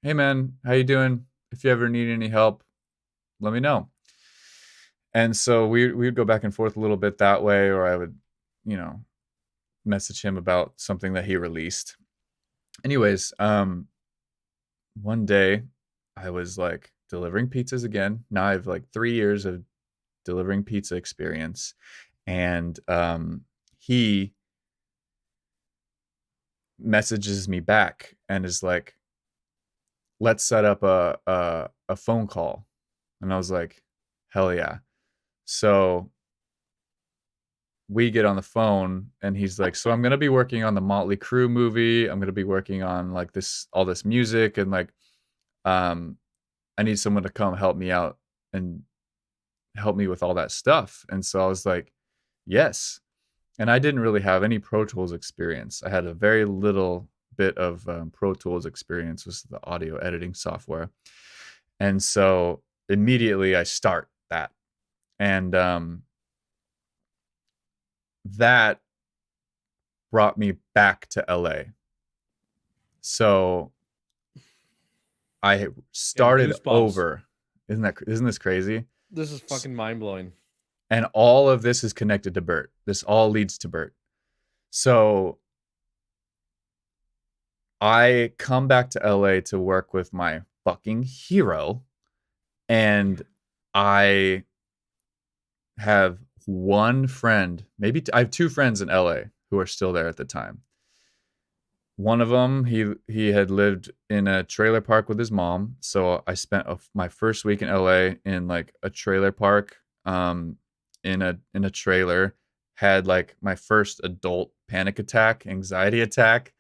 "Hey man, how you doing? If you ever need any help, let me know." And so we would go back and forth a little bit that way, or I would, you know, message him about something that he released. Anyways, one day I was like delivering pizzas again. Now I have like 3 years of delivering pizza experience, and he messages me back and is like, "Let's set up a phone call." And I was like, "Hell yeah!" So we get on the phone, and he's like, "So I'm gonna be working on the Motley Crue movie. I'm gonna be working on like all this music, and like, um, I need someone to come help me out and help me with all that stuff." And so I was like, "Yes." And I didn't really have any Pro Tools experience. I had a very little bit of Pro Tools experience, was the audio editing software. And so immediately I start that. And that brought me back to LA. So I getting started goosebumps. over. Isn't this crazy? This is fucking mind blowing. And all of this is connected to Bert. This all leads to Bert. So I come back to LA to work with my fucking hero, and I have one friend, maybe I have two friends in LA who are still there at the time. One of them, he had lived in a trailer park with his mom, so I spent my first week in LA in like a trailer park, in a trailer. Had like my first adult panic attack, anxiety attack,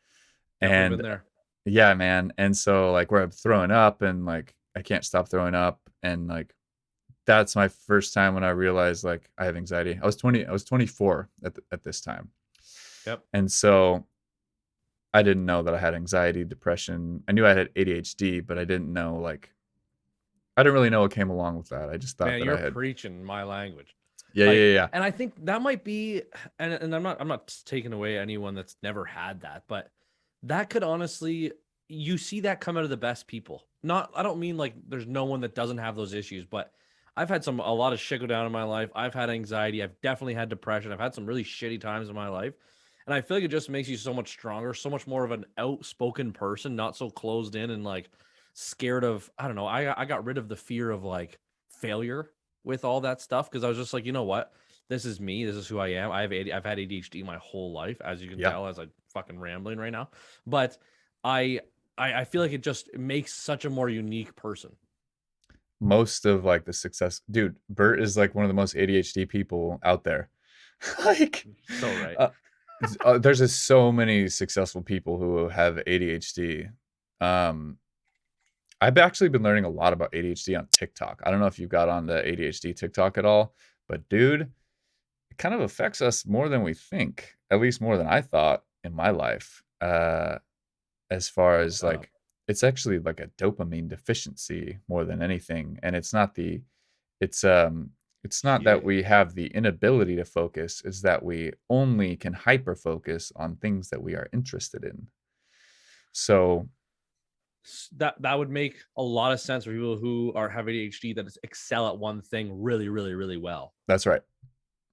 Definitely been and there. yeah, man. And so like where I'm throwing up, and like I can't stop throwing up, and like that's my first time when I realized like I have anxiety. I was 24 at this time. Yep. And so I didn't know that I had anxiety, depression. I knew I had ADHD, but I didn't know like I didn't really know what came along with that. I just thought Man, that you're I had preaching my language. yeah, yeah, Like, yeah. and I think that might be, and I'm not taking away anyone that's never had that, but that could honestly, you see that come out of the best people. Not, I don't mean like there's no one that doesn't have those issues, but I've had a lot of shit go down in my life. I've had anxiety. I've definitely had depression. I've had some really shitty times in my life. And I feel like it just makes you so much stronger, so much more of an outspoken person, not so closed in and like scared of, I don't know. I got rid of the fear of like failure with all that stuff because I was just like, you know what? This is me. This is who I am. I've had ADHD my whole life, as you can Yeah. tell, as I fucking rambling right now. But I I feel like it just makes such a more unique person. Most of like the success, dude, Bert is like one of the most ADHD people out there. Like So right. uh, there's just so many successful people who have ADHD. Um I've actually been learning a lot about ADHD on TikTok. I don't know if you got on the ADHD TikTok at all, but dude, it kind of affects us more than we think, at least more than I thought in my life. As far as Uh, like, it's actually like a dopamine deficiency more than anything. And it's not that shit. we have the inability to focus, it's that we only can hyper focus on things that we are interested in. So That would make a lot of sense for people who are have ADHD that excel at one thing really, really, really well. that's right.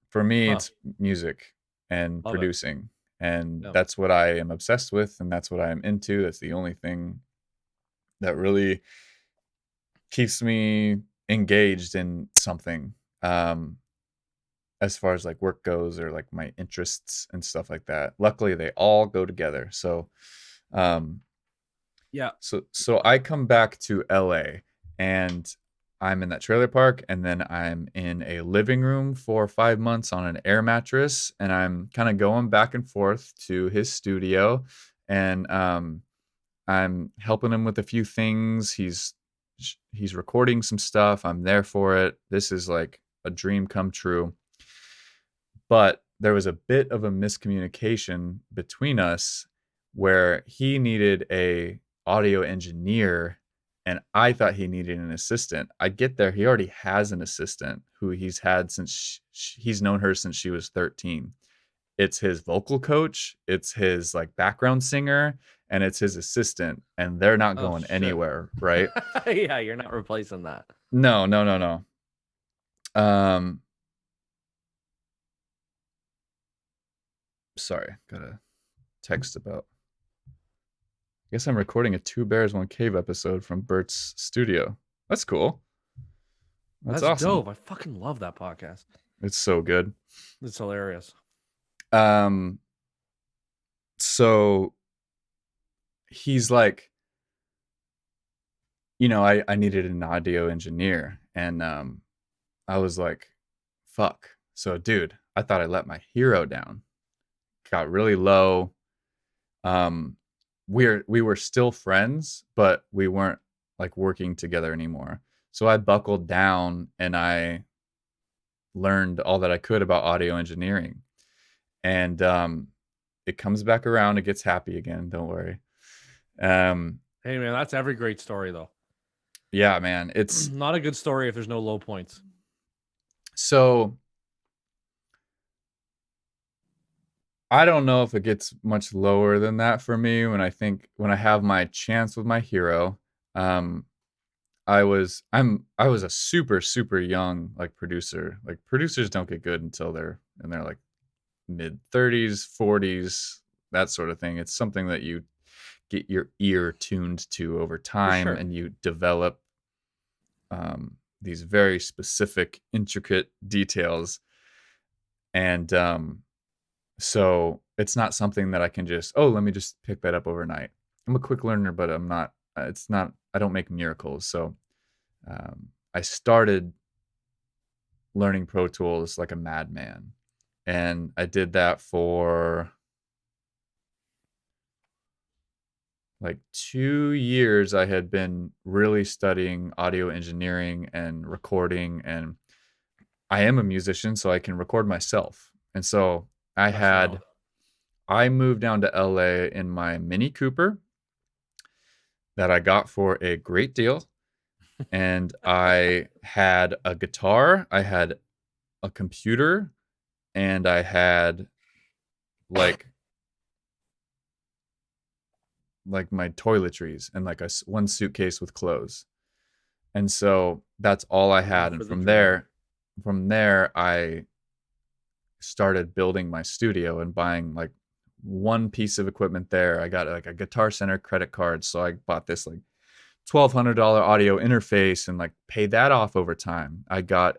For me, Huh. it's music and Love it. producing, and Yeah. that's what I am obsessed with, and that's what I am into. That's the only thing that really keeps me engaged in something, as far as like work goes, or like my interests and stuff like that. Luckily, they all go together. Um, Yeah. so I come back to LA, and I'm in that trailer park, and then I'm in a living room for 5 months on an air mattress, and I'm kind of going back and forth to his studio, and I'm helping him with a few things. He's recording some stuff. I'm there for it. This is like a dream come true. But there was a bit of a miscommunication between us, where he needed a audio engineer and I thought he needed an assistant. I get there, he already has an assistant who he's had since he's known her since she was 13. It's his vocal coach, it's his like background singer, and it's his assistant, and they're not Oh going shit. anywhere, right? Yeah, you're not replacing that. No, no, no, no. Sorry, got a text about. I guess I'm recording a Two Bears One Cave episode from Bert's studio. That's cool. That's That's awesome. dope. I fucking love that podcast. It's so good. It's hilarious. Um, so he's like, I needed an audio engineer, and I was like, fuck. So, dude, I thought I let my hero down. Got really low. Um, we were still friends, but we weren't like working together anymore. So I buckled down and I learned all that I could about audio engineering. And it comes back around. It gets happy again. Don't worry. Hey man, that's every great story though. Yeah, man. It's Not a good story if there's no low points. so I don't know if it gets much lower than that for me when I have my chance with my hero. Um, I was a super super young like producer. Like producers don't get good until they're in their like mid 30s, 40s, that sort of thing. It's something that you get your ear tuned to over For time, sure. and you develop these very specific, intricate details. And so it's not something that I can just, oh, let me just pick that up overnight. I'm a quick learner, but I'm not. It's not. I don't make miracles. So I started learning Pro Tools like a madman, and I did that for like 2 years. I had been really studying audio engineering and recording, and I am a musician, so I can record myself. And so That's wild. I moved down to LA in my Mini Cooper that I got for a great deal. And I had a guitar, I had a computer, and I had like my toiletries and like one suitcase with clothes. And so that's all I Living had. for And the dream. from there, I started building my studio and buying like one piece of equipment there. I got like a Guitar Center credit card, so I bought this like $1,200 audio interface and like paid that off over time. I would get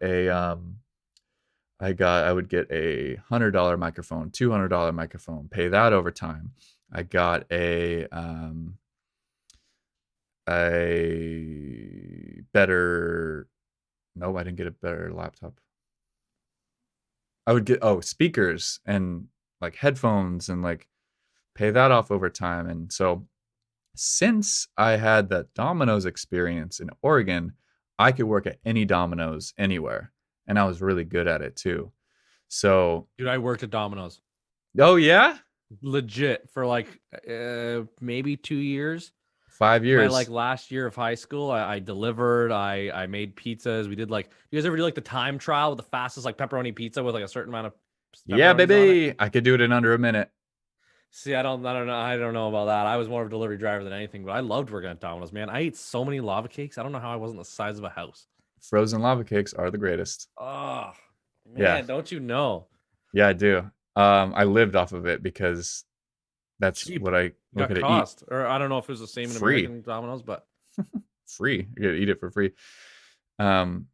a $100 microphone, $200 microphone, pay that over time. I got a better. No, I didn't get a better laptop. I would get speakers and like headphones and like pay that off over time. And so since I had that Domino's experience in Oregon, I could work at any Domino's anywhere, and I was really good at it too. So, Dude, I worked at Domino's. oh yeah, Legit for like maybe 2 years. 5 years. My like last year of high school, I delivered. I made pizzas. We did like, you guys ever do like the time trial with the fastest like pepperoni pizza with like a certain amount of Yeah, pepperonis on it? baby, I could do it in under a minute. See, I don't know about that. I was more of a delivery driver than anything, but I loved working at Domino's, man. I ate so many lava cakes. I don't know how I wasn't the size of a house. Frozen lava cakes are the greatest. Oh Yeah, man, don't you know? yeah, I do. I lived off of it because that's Cheap. what I Got could eat cost, or I don't know if it was the same in free. American Domino's, but free. You get to eat it for free. And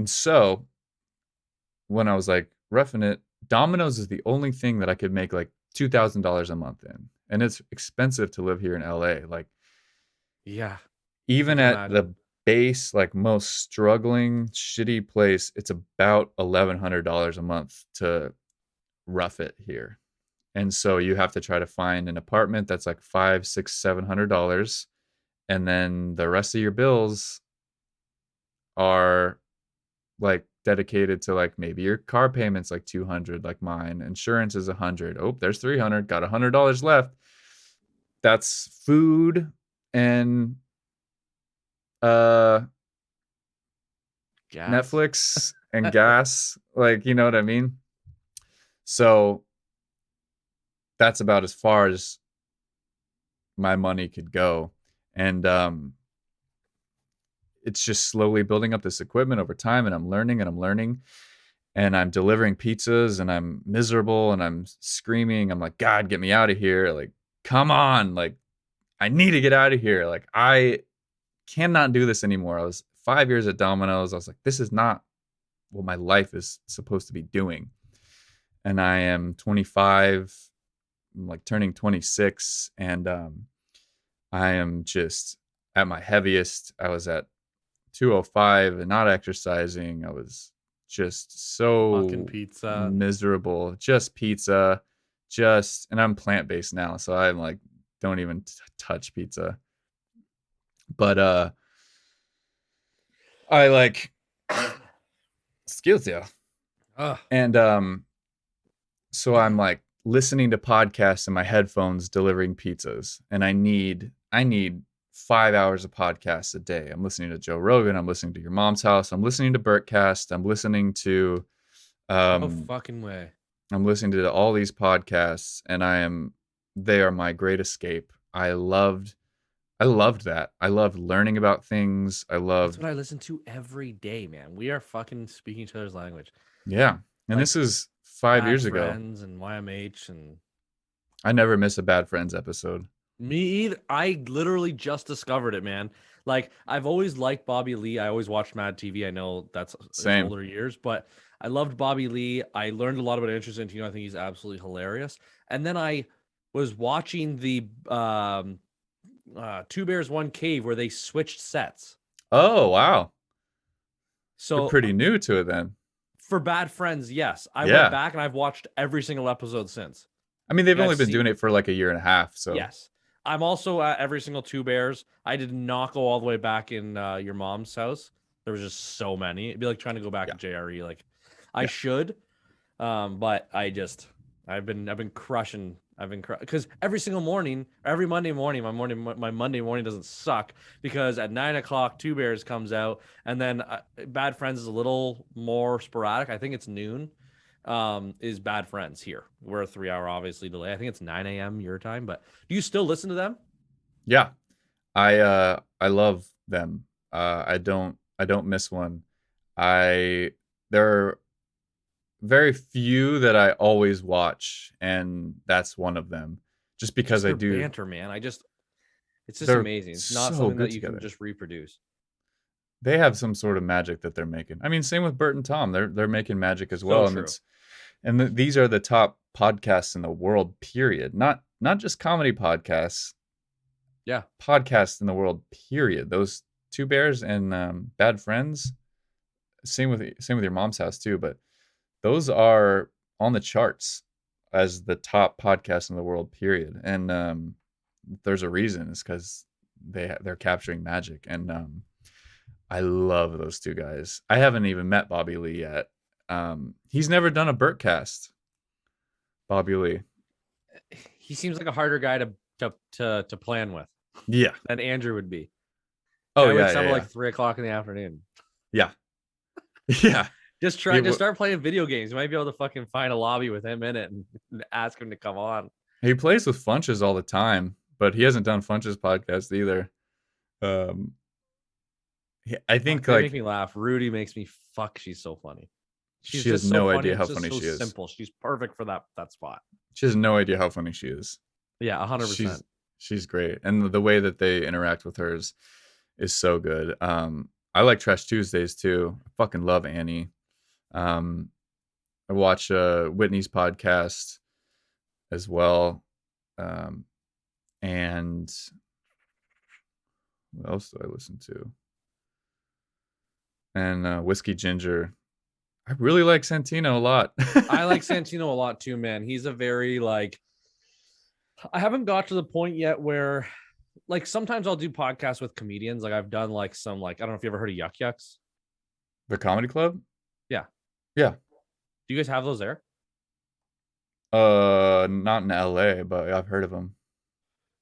so when I was like roughing it, Domino's is the only thing that I could make like $2,000 a month in. And it's expensive to live here in LA. Like Yeah, I even can at imagine. the base, like most struggling, shitty place, it's about $1,100 a month to rough it here. And so you have to try to find an apartment that's like $500, $600, $700, and then the rest of your bills are like dedicated to like maybe your car payments like 200, like mine. Insurance is 100. Oh, there's 300. Got $100 left. That's food and uh Gas. Netflix and gas. Like, you know what I mean? So that's about as far as my money could go. And it's just slowly building up this equipment over time, and I'm learning and I'm delivering pizzas and I'm miserable and I'm screaming. I'm like, God, get me out of here. Like, come on. Like, I need to get out of here. Like, I cannot do this anymore. I was 5 years at Domino's. I was like, this is not what my life is supposed to be doing. And I am 25, I'm like turning 26, and I am just at my heaviest. I was at 205 and not exercising. I was just Fucking so pizza. miserable. Just pizza. And I'm plant-based now, so I'm like, don't even touch pizza. But I like skills, yeah. Ugh. And so I'm like listening to podcasts in my headphones delivering pizzas, and I need 5 hours of podcasts a day. I'm listening to Joe Rogan, I'm listening to Your Mom's House, I'm listening to Bertcast, I'm listening to No fucking way. I'm listening to all these podcasts, and they are my great escape. I loved that. I loved learning about things. I That's loved, what I listen to every day, man. We are fucking speaking each other's language. yeah. And Like this is 5 Bad years ago. Friends and YMH and I never miss a Bad Friends episode. me either. I literally just discovered it, man. Like I've always liked Bobby Lee. I always watched Mad TV. I know that's his Same. older years, but I loved Bobby Lee. I learned a lot about Interest in I think he's absolutely hilarious. And then I was watching the Two Bears One Cave where they switched sets. Oh, wow. You're So pretty new to it then. for Bad Friends, yes, I went Yeah. back and I've watched every single episode since. I mean, they've And I've only been seen, doing it for like a year and a half, so yes, I'm also at every single Two Bears. I did not go all the way back in Your Mom's House. There was just so many. It'd be like trying to go back to JRE. Like I Yeah. should, but I've been crushing. Because every single morning, every Monday morning, my Monday morning doesn't suck because at 9 o'clock, Two Bears comes out, and then Bad Friends is a little more sporadic. I think it's noon. Is Bad Friends here? We're a 3 hour obviously delay. I think it's 9 a.m. your time. But do you still listen to them? Yeah. I love them. I don't miss one. There are very few that I always watch, and that's one of them. Just because Just I their do. banter, man. It's just They're amazing. It's not so something good that you together. can just reproduce. They have some sort of magic that they're making. I mean, same with Bert and Tom. They're making magic as So well, and true. these are the top podcasts in the world. Period. Not just comedy podcasts. Yeah. Podcasts in the world. Period. Those Two Bears and Bad Friends. Same with Your Mom's House too. But those are on the charts as the top podcast in the world. Period. And there's a reason. It's because they're capturing magic, and I love those two guys. I haven't even met Bobby Lee yet. He's never done a Bertcast. Bobby Lee. He seems like a harder guy to plan with Yeah. than Andrew would be. Oh, I yeah, wakes up yeah, at yeah. like 3 o'clock in the afternoon. Yeah. Yeah. Just start playing video games. You might be able to fucking find a lobby with him in it and ask him to come on. He plays with Funches all the time, but he hasn't done Funches podcast either. I think They like make me laugh. Rudy makes me fuck. She's so funny. She's she has just so no funny. idea It's how just funny so she is. simple. She's perfect for that spot. She has no idea how funny she is. Yeah, 100%. She's great, and the way that they interact with her is is so good. I like Trash Tuesdays too. I fucking love Annie. Um, I watch Whitney's podcast as well. Um, and what else do I listen to? And Whiskey Ginger. I really like Santino a lot. I like Santino a lot too, man. He's a very like, I haven't got to the point yet where like sometimes I'll do podcasts with comedians. Like I've done like some like, I don't know if you ever heard of Yuck Yucks. The Comedy Club? Yeah. Yeah. Do you guys have those there? Not in LA, but I've heard of them.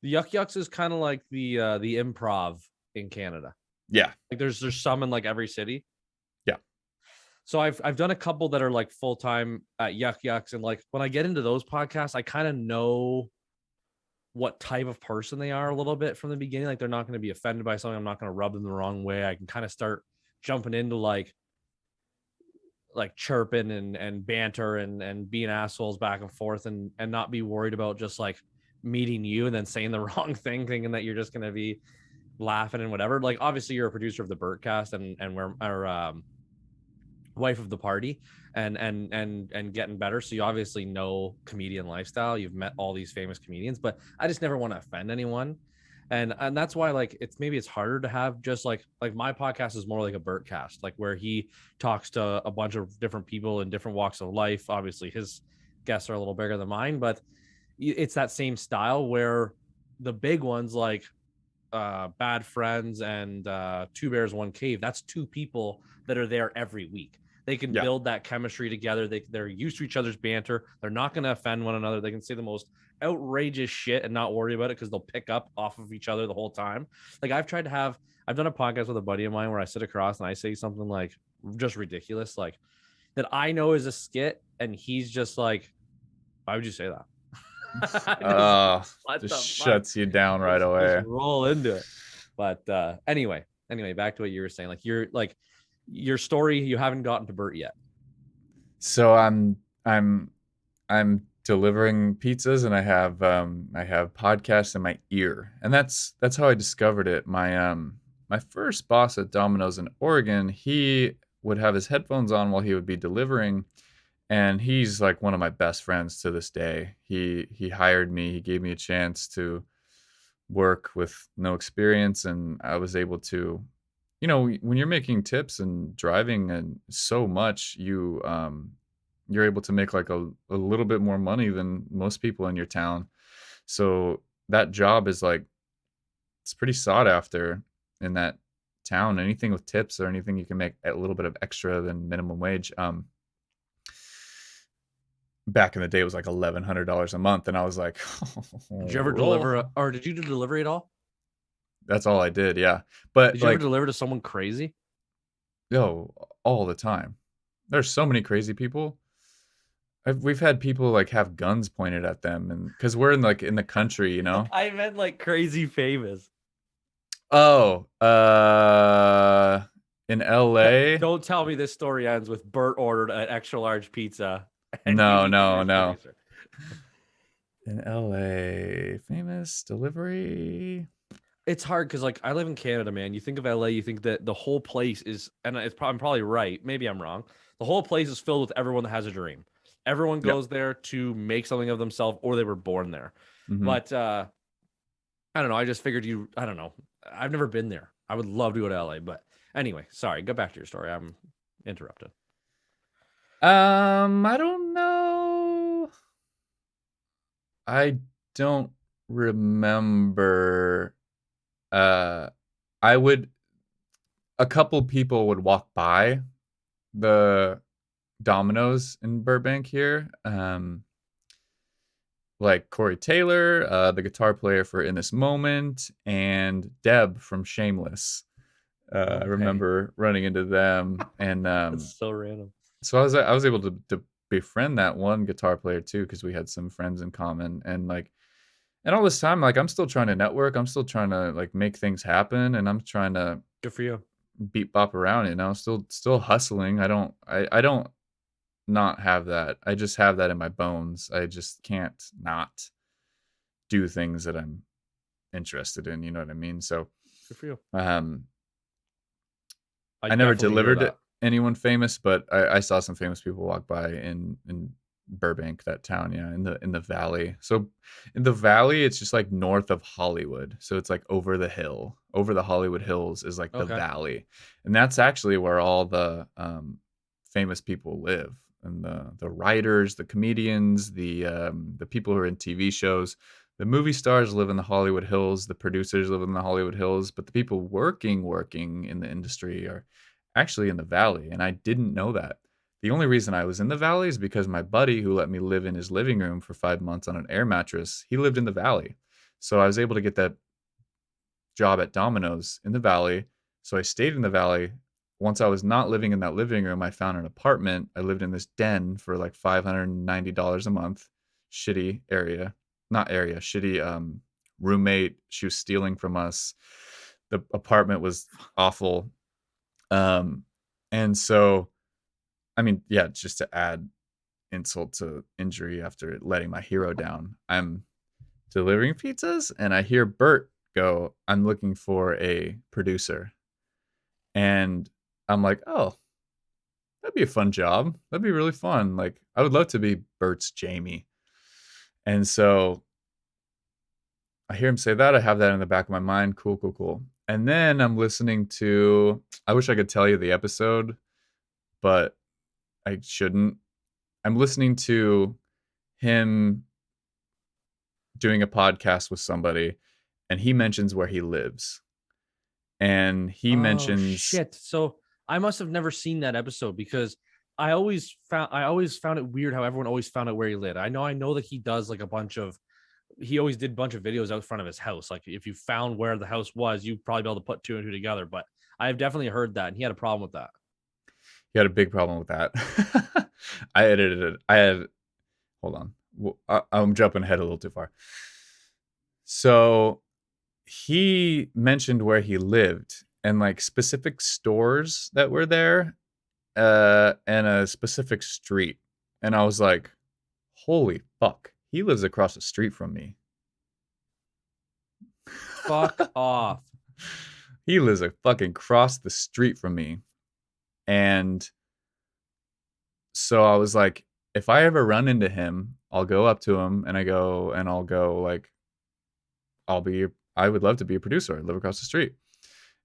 The Yuck Yucks is kind of like the improv in Canada. Yeah. Like there's some in like every city. Yeah. So I've done a couple that are like full time at Yuck Yucks, and like when I get into those podcasts, I kind of know what type of person they are a little bit from the beginning. Like they're not going to be offended by something. I'm not going to rub them the wrong way. I can kind of start jumping into like chirping and banter and being assholes back and forth and not be worried about just like meeting you and then saying the wrong thing, thinking that you're just going to be laughing and whatever. Like obviously you're a producer of the Bertcast and we're our wife of the party and Gettin Better, so you obviously know comedian lifestyle. You've met all these famous comedians, but I just never want to offend anyone, and that's why like it's harder to have just like my podcast is more like a Bertcast, like where he talks to a bunch of different people in different walks of life. Obviously his guests are a little bigger than mine, but it's that same style where the big ones like Bad Friends and Two Bears One Cave, that's two people that are there every week. They can build that chemistry together. They're used to each other's banter. They're not going to offend one another. They can say the most outrageous shit and not worry about it because they'll pick up off of each other the whole time. Like I've done a podcast with a buddy of mine where I sit across and I say something like just ridiculous, like that I know is a skit, and he's just like, "Why would you say that?" Just shuts you down right away. Just roll into it. But anyway, back to what you were saying. Like you're like your story, you haven't gotten to Bert yet. So I'm delivering pizzas, and I have podcasts in my ear, and that's how I discovered it. My first boss at Domino's in Oregon, he would have his headphones on while he would be delivering, and he's like one of my best friends to this day. He hired me. He gave me a chance to work with no experience, and I was able to, when you're making tips and driving and so much, you're able to make like a little bit more money than most people in your town. So that job is like, it's pretty sought after in that town. Anything with tips or anything you can make a little bit of extra than minimum wage. Back in the day it was like $1,100 a month, and I was like, did you ever deliver or did you do delivery at all? That's all I did. Yeah. But did you ever deliver to someone crazy? No, all the time. There's so many crazy people. We've had people like have guns pointed at them, and because we're in the country, I meant like crazy famous. Oh, in LA. Don't tell me this story ends with Bert ordered an extra large pizza. No. In LA, famous delivery. It's hard because like I live in Canada, man. You think of LA, you think that the whole place is, and I'm probably right. Maybe I'm wrong. The whole place is filled with everyone that has a dream. Everyone goes there to make something of themselves, or they were born there. Mm-hmm. But I don't know. I just figured I don't know. I've never been there. I would love to go to LA, but anyway, sorry. Go back to your story. I'm interrupted. I don't know. I don't remember. A couple people would walk by the Domino's in Burbank here. Like Corey Taylor, the guitar player for In This Moment, and Deb from Shameless. Okay. I remember running into them, and that's so random. So I was able to befriend that one guitar player too, because we had some friends in common, and all this time, like I'm still trying to network, I'm still trying to like make things happen, and I'm trying to good for you beat bop around, still hustling. I don't not have that. I just have that in my bones. I just can't not do things that I'm interested in. You know what I mean? So Good for you. I I never definitely hear delivered that. anyone famous, but I saw some famous people walk by in Burbank, that town, yeah, in the valley. So in the valley, it's just like north of Hollywood. So it's like over the hill, over the Hollywood Hills is like the Okay. valley, and that's actually where all the famous people live, and the writers, the comedians, the people who are in TV shows. The movie stars live in the Hollywood Hills. The producers live in the Hollywood Hills, but the people working in the industry are actually in the valley, and I didn't know that. The only reason I was in the valley is because my buddy who let me live in his living room for 5 months on an air mattress, he lived in the valley. So I was able to get that job at Domino's in the valley. So I stayed in the valley. Once I was not living in that living room, I found an apartment. I lived in this den for like $590 a month. Shitty area. Not area, shitty roommate. She was stealing from us. The apartment was awful. And so, I mean, yeah, just to add insult to injury after letting my hero down, I'm delivering pizzas and I hear Bert go, I'm looking for a producer. And I'm like, oh, that'd be a fun job. That'd be really fun. Like, I would love to be Bert's Jamie. And so I hear him say that. I have that in the back of my mind. Cool, cool, cool. And then I'm listening to, I wish I could tell you the episode, but I shouldn't. I'm listening to him doing a podcast with somebody, and he mentions where he lives. And he Oh mentions, shit. So I must have never seen that episode because I always found it weird how everyone always found out where he lived. I know that he does like he always did a bunch of videos out front of his house. Like if you found where the house was, you'd probably be able to put two and two together. But I've definitely heard that, and he had a problem with that. he had a big problem with that. I edited it. I had, hold on. I'm jumping ahead a little too far. So he mentioned where he lived and like specific stores that were there, and a specific street. And I was like, holy fuck, he lives across the street from me. Fuck off. He lives a fucking cross the street from me. And so I was like, if I ever run into him, I'll go up to him and I'll go like, I would love to be a producer. I live across the street.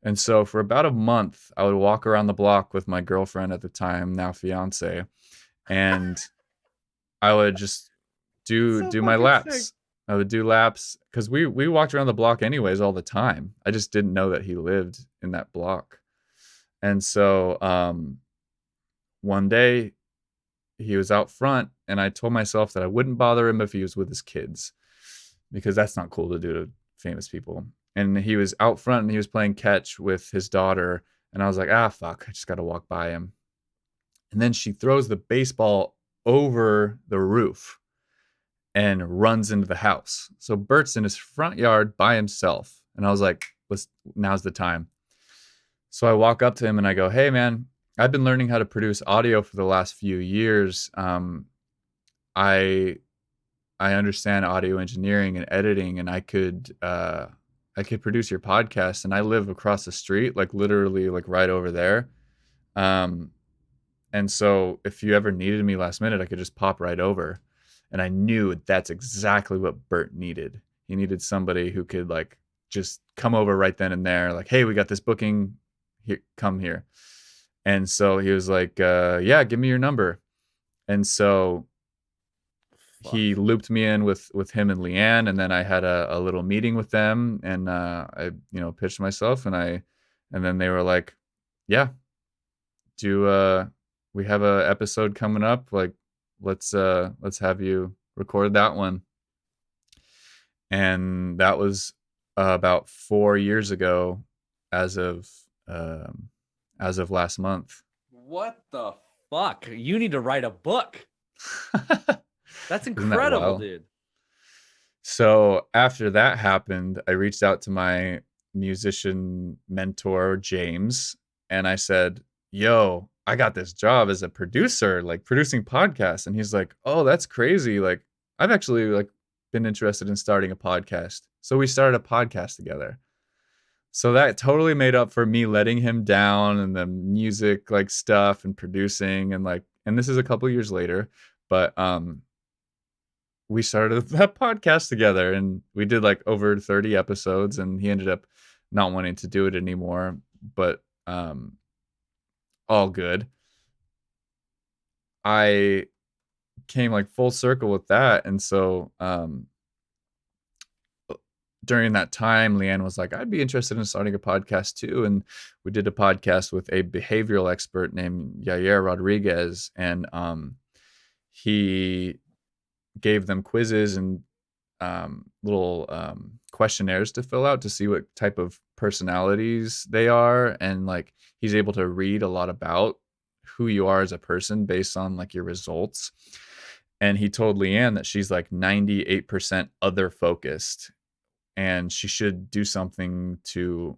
And so for about a month, I would walk around the block with my girlfriend at the time, now fiance, and I would just So do my fucking sick. laps. I would do laps because we walked around the block anyways all the time. I just didn't know that he lived in that block. And so one day he was out front, and I told myself that I wouldn't bother him if he was with his kids, because that's not cool to do to famous people. And he was out front and he was playing catch with his daughter, and I was like, ah, fuck, I just got to walk by him. And then she throws the baseball over the roof and runs into the house. So Bert's in his front yard by himself. And I was like, now's the time. So I walk up to him and I go, hey, man, I've been learning how to produce audio for the last few years. I understand audio engineering and editing, and I could produce your podcast. And I live across the street, like literally like right over there. And so if you ever needed me last minute, I could just pop right over. And I knew that's exactly what Bert needed. He needed somebody who could like just come over right then and there. Like, hey, we got this booking. Here, come here. And so he was like, yeah, give me your number. And so he looped me in with him and Leanne. And then I had a little meeting with them, and I, pitched myself, and then they were like, yeah, we have a episode coming up. Like, let's have you record that one. And that was about 4 years ago, as of last month. What the fuck? You need to write a book. That's Isn't that incredible, wild? dude. So after that happened, I reached out to my musician mentor, James, and I said, yo, I got this job as a producer, like producing podcasts. And he's like, oh, that's crazy. Like, I've actually like been interested in starting a podcast. So we started a podcast together. So that totally made up for me letting him down and the music like stuff and producing and like, and this is a couple years later, but we started that podcast together and we did like over 30 episodes, and he ended up not wanting to do it anymore, but all good. I came like full circle with that, and so during that time, Leanne was like, I'd be interested in starting a podcast too. And we did a podcast with a behavioral expert named Yair Rodriguez. And he gave them quizzes and little questionnaires to fill out to see what type of personalities they are. And like, he's able to read a lot about who you are as a person based on like your results. And he told Leanne that she's like 98% other focused, and she should do something to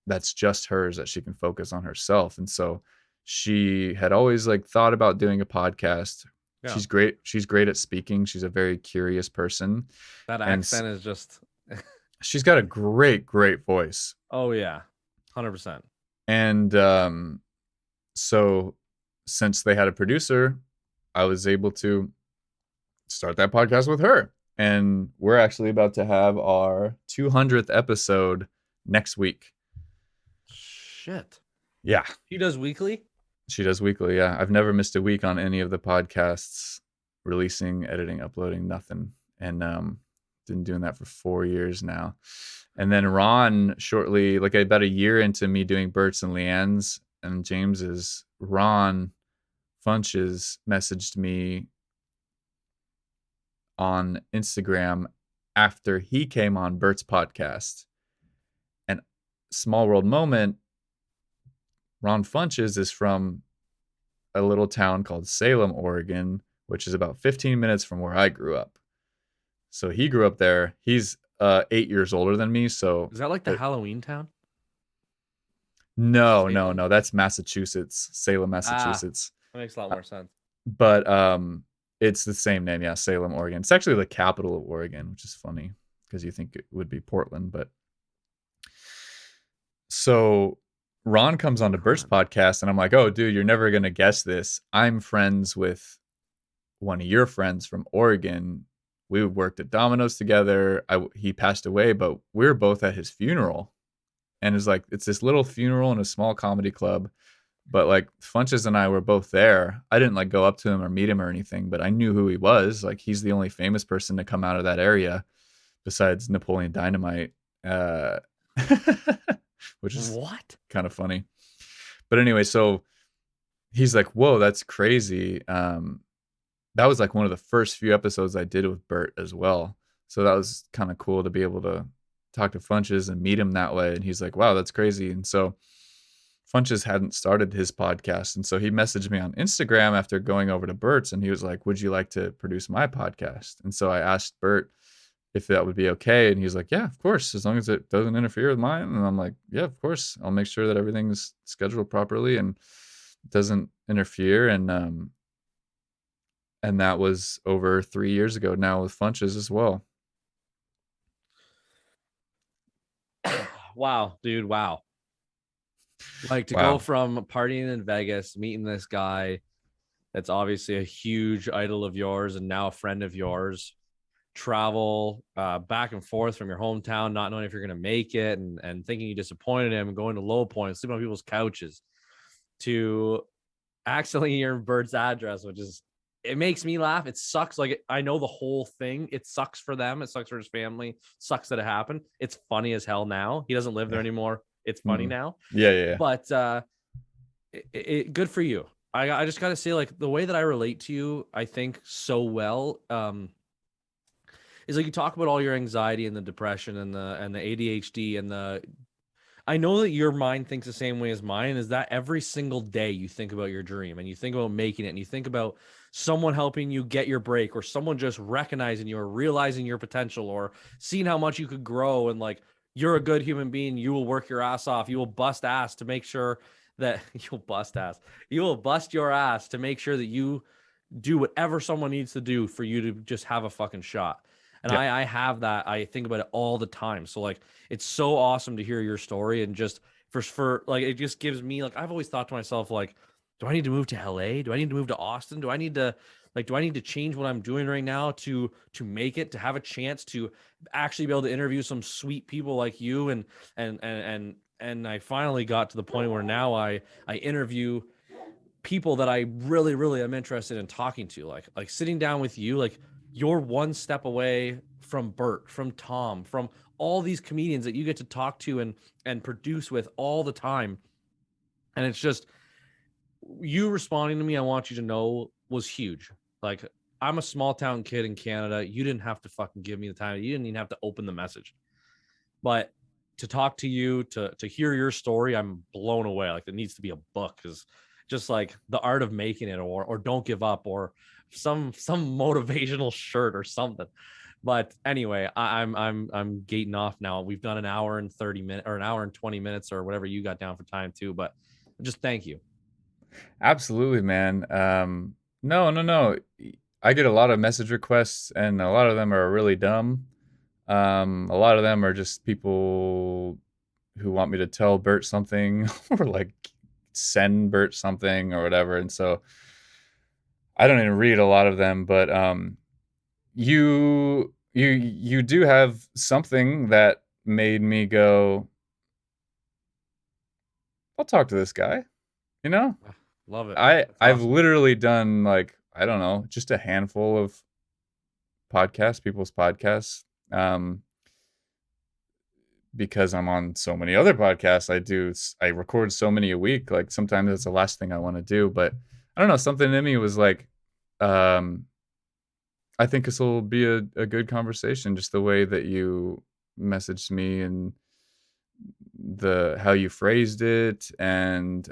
that's just hers, that she can focus on herself. And so she had always like thought about doing a podcast. Yeah. She's great at speaking. She's a very curious person. That And accent is just she's got a great voice. oh yeah, 100%. And so since they had a producer, I was able to start that podcast with her. And we're actually about to have our 200th episode next week. Shit. Yeah. He does weekly? She does weekly, yeah. I've never missed a week on any of the podcasts, releasing, editing, uploading, nothing. And been doing that for 4 years now. And then Ron, shortly, like about a year into me doing Bert's and Leanne's and James's, Ron Funches messaged me on Instagram after he came on Bert's podcast. And small world moment, Ron Funches is from a little town called Salem, Oregon, which is about 15 minutes from where I grew up. So he grew up there. He's 8 years older than me. So is that like the Halloween town? No. That's Massachusetts, Salem, Massachusetts. That makes a lot more sense. But it's the same name, yeah, Salem, Oregon. It's actually the capital of Oregon, which is funny because you think it would be Portland. But so Ron comes on to Bert's podcast, and I'm like, oh, dude, you're never going to guess this. I'm friends with one of your friends from Oregon. We worked at Domino's together. He passed away, but we were both at his funeral. And it's like, it's this little funeral in a small comedy club. But like Funches and I were both there. I didn't like go up to him or meet him or anything, but I knew who he was. Like, he's the only famous person to come out of that area besides Napoleon Dynamite, which is what? kind of funny. But anyway, so he's like, whoa, that's crazy. That was like one of the first few episodes I did with Bert as well. So that was kind of cool to be able to talk to Funches and meet him that way. And he's like, wow, that's crazy. And so Funches hadn't started his podcast. And so he messaged me on Instagram after going over to Bert's, and he was like, would you like to produce my podcast? And so I asked Bert if that would be okay. And he's like, yeah, of course, as long as it doesn't interfere with mine. And I'm like, yeah, of course. I'll make sure that everything's scheduled properly and doesn't interfere. And that was over 3 years ago now with Funches as well. Wow, dude. Wow. Like to go from partying in Vegas, meeting this guy that's obviously a huge idol of yours and now a friend of yours, travel back and forth from your hometown, not knowing if you're going to make it and thinking you disappointed him, going to low points, sleeping on people's couches, to accidentally hearing Bert's address, which is, it makes me laugh. It sucks. Like, I know the whole thing. It sucks for them. It sucks for his family. Sucks that it happened. It's funny as hell now. He doesn't live there anymore. It's funny now. Yeah. But good for you. I just gotta say, like, the way that I relate to you, I think so well, is like you talk about all your anxiety and the depression and the ADHD and the. I know that your mind thinks the same way as mine. Is that every single day you think about your dream and you think about making it and you think about someone helping you get your break, or someone just recognizing you or realizing your potential or seeing how much you could grow, and like, you're a good human being. You will work your ass off. You will bust ass to make sure that you will bust your ass to make sure that you do whatever someone needs to do for you to just have a fucking shot. And Yeah. I have that. I think about it all the time. So like, it's so awesome to hear your story, and just for like, it just gives me like, I've always thought to myself like, do I need to move to LA? Do I need to move to Austin? Do I need to change what I'm doing right now to make it, to have a chance to actually be able to interview some sweet people like you? And I finally got to the point where now I interview people that I really, really am interested in talking to, like sitting down with you, like you're one step away from Bert, from Tom, from all these comedians that you get to talk to and produce with all the time. And it's just, you responding to me, I want you to know, was huge. Like, I'm a small town kid in Canada. You didn't have to fucking give me the time. You didn't even have to open the message. But to talk to you, to hear your story, I'm blown away. Like, it needs to be a book, because just like The Art of Making It, or Don't Give Up, or some motivational shirt or something. But anyway, I'm gating off now. We've done an hour and 30 minutes, or an hour and 20 minutes, or whatever you got down for time too. But just thank you. Absolutely, man. No, no, no. I get a lot of message requests, and a lot of them are really dumb. A lot of them are just people who want me to tell Bert something or like send Bert something or whatever. And so I don't even read a lot of them, but you do have something that made me go, I'll talk to this guy, you know? Love it. That's I've awesome. literally done like, I don't know, just a handful of podcasts, people's podcasts. Because I'm on so many other podcasts, I record so many a week. Like sometimes it's the last thing I want to do, but I don't know. Something in me was like, um, I think this will be a good conversation. Just the way that you messaged me and the how you phrased it, and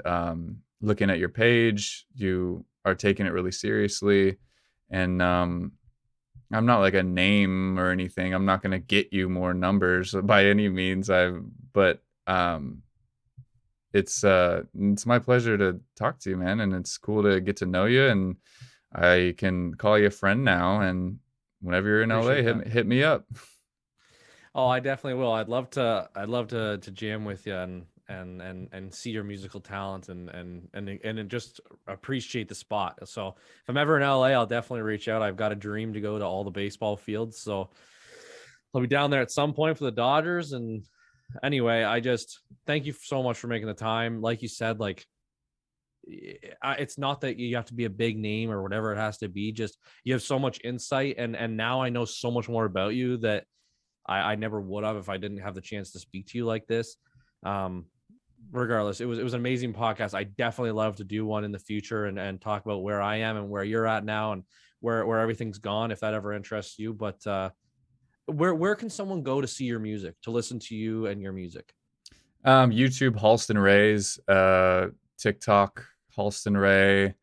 looking at your page, you are taking it really seriously, and I'm not like a name or anything. I'm not gonna get you more numbers by any means. But it's my pleasure to talk to you, man, and it's cool to get to know you. And I can call you a friend now. And whenever you're in LA, Appreciate that. hit me up. Oh, I definitely will. I'd love to jam with you and see your musical talent and just appreciate the spot. So if I'm ever in LA, I'll definitely reach out. I've got a dream to go to all the baseball fields. So I'll be down there at some point for the Dodgers. And anyway, I just thank you so much for making the time. Like you said, like, it's not that you have to be a big name or whatever it has to be. Just, you have so much insight, and now I know so much more about you that I never would have if I didn't have the chance to speak to you like this. Um, Regardless, it was an amazing podcast. I definitely love to do one in the future and talk about where I am and where you're at now, and where everything's gone, if that ever interests you. But where can someone go to see your music, to listen to you and your music? YouTube, Halston Ray's, TikTok, Halston Ray,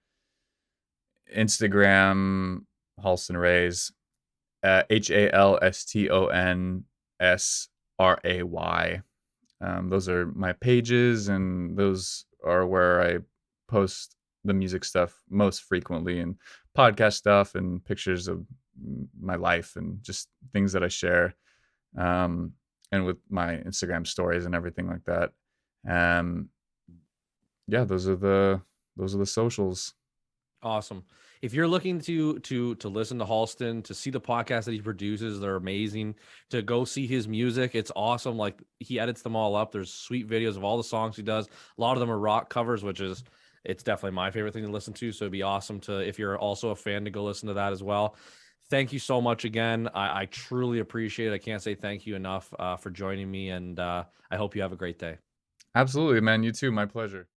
Instagram, Halston Ray's, HalstonSray. Those are my pages, and those are where I post the music stuff most frequently, and podcast stuff, and pictures of my life, and just things that I share, and with my Instagram stories and everything like that. Um, yeah, those are the socials. Awesome. If you're looking to listen to Halston, to see the podcast that he produces, they're amazing. To go see his music, it's awesome. Like, he edits them all up. There's sweet videos of all the songs he does. A lot of them are rock covers, which is, it's definitely my favorite thing to listen to. So it'd be awesome to, if you're also a fan, to go listen to that as well. Thank you so much again. I truly appreciate it. I can't say thank you enough for joining me, and I hope you have a great day. Absolutely, man. You too. My pleasure.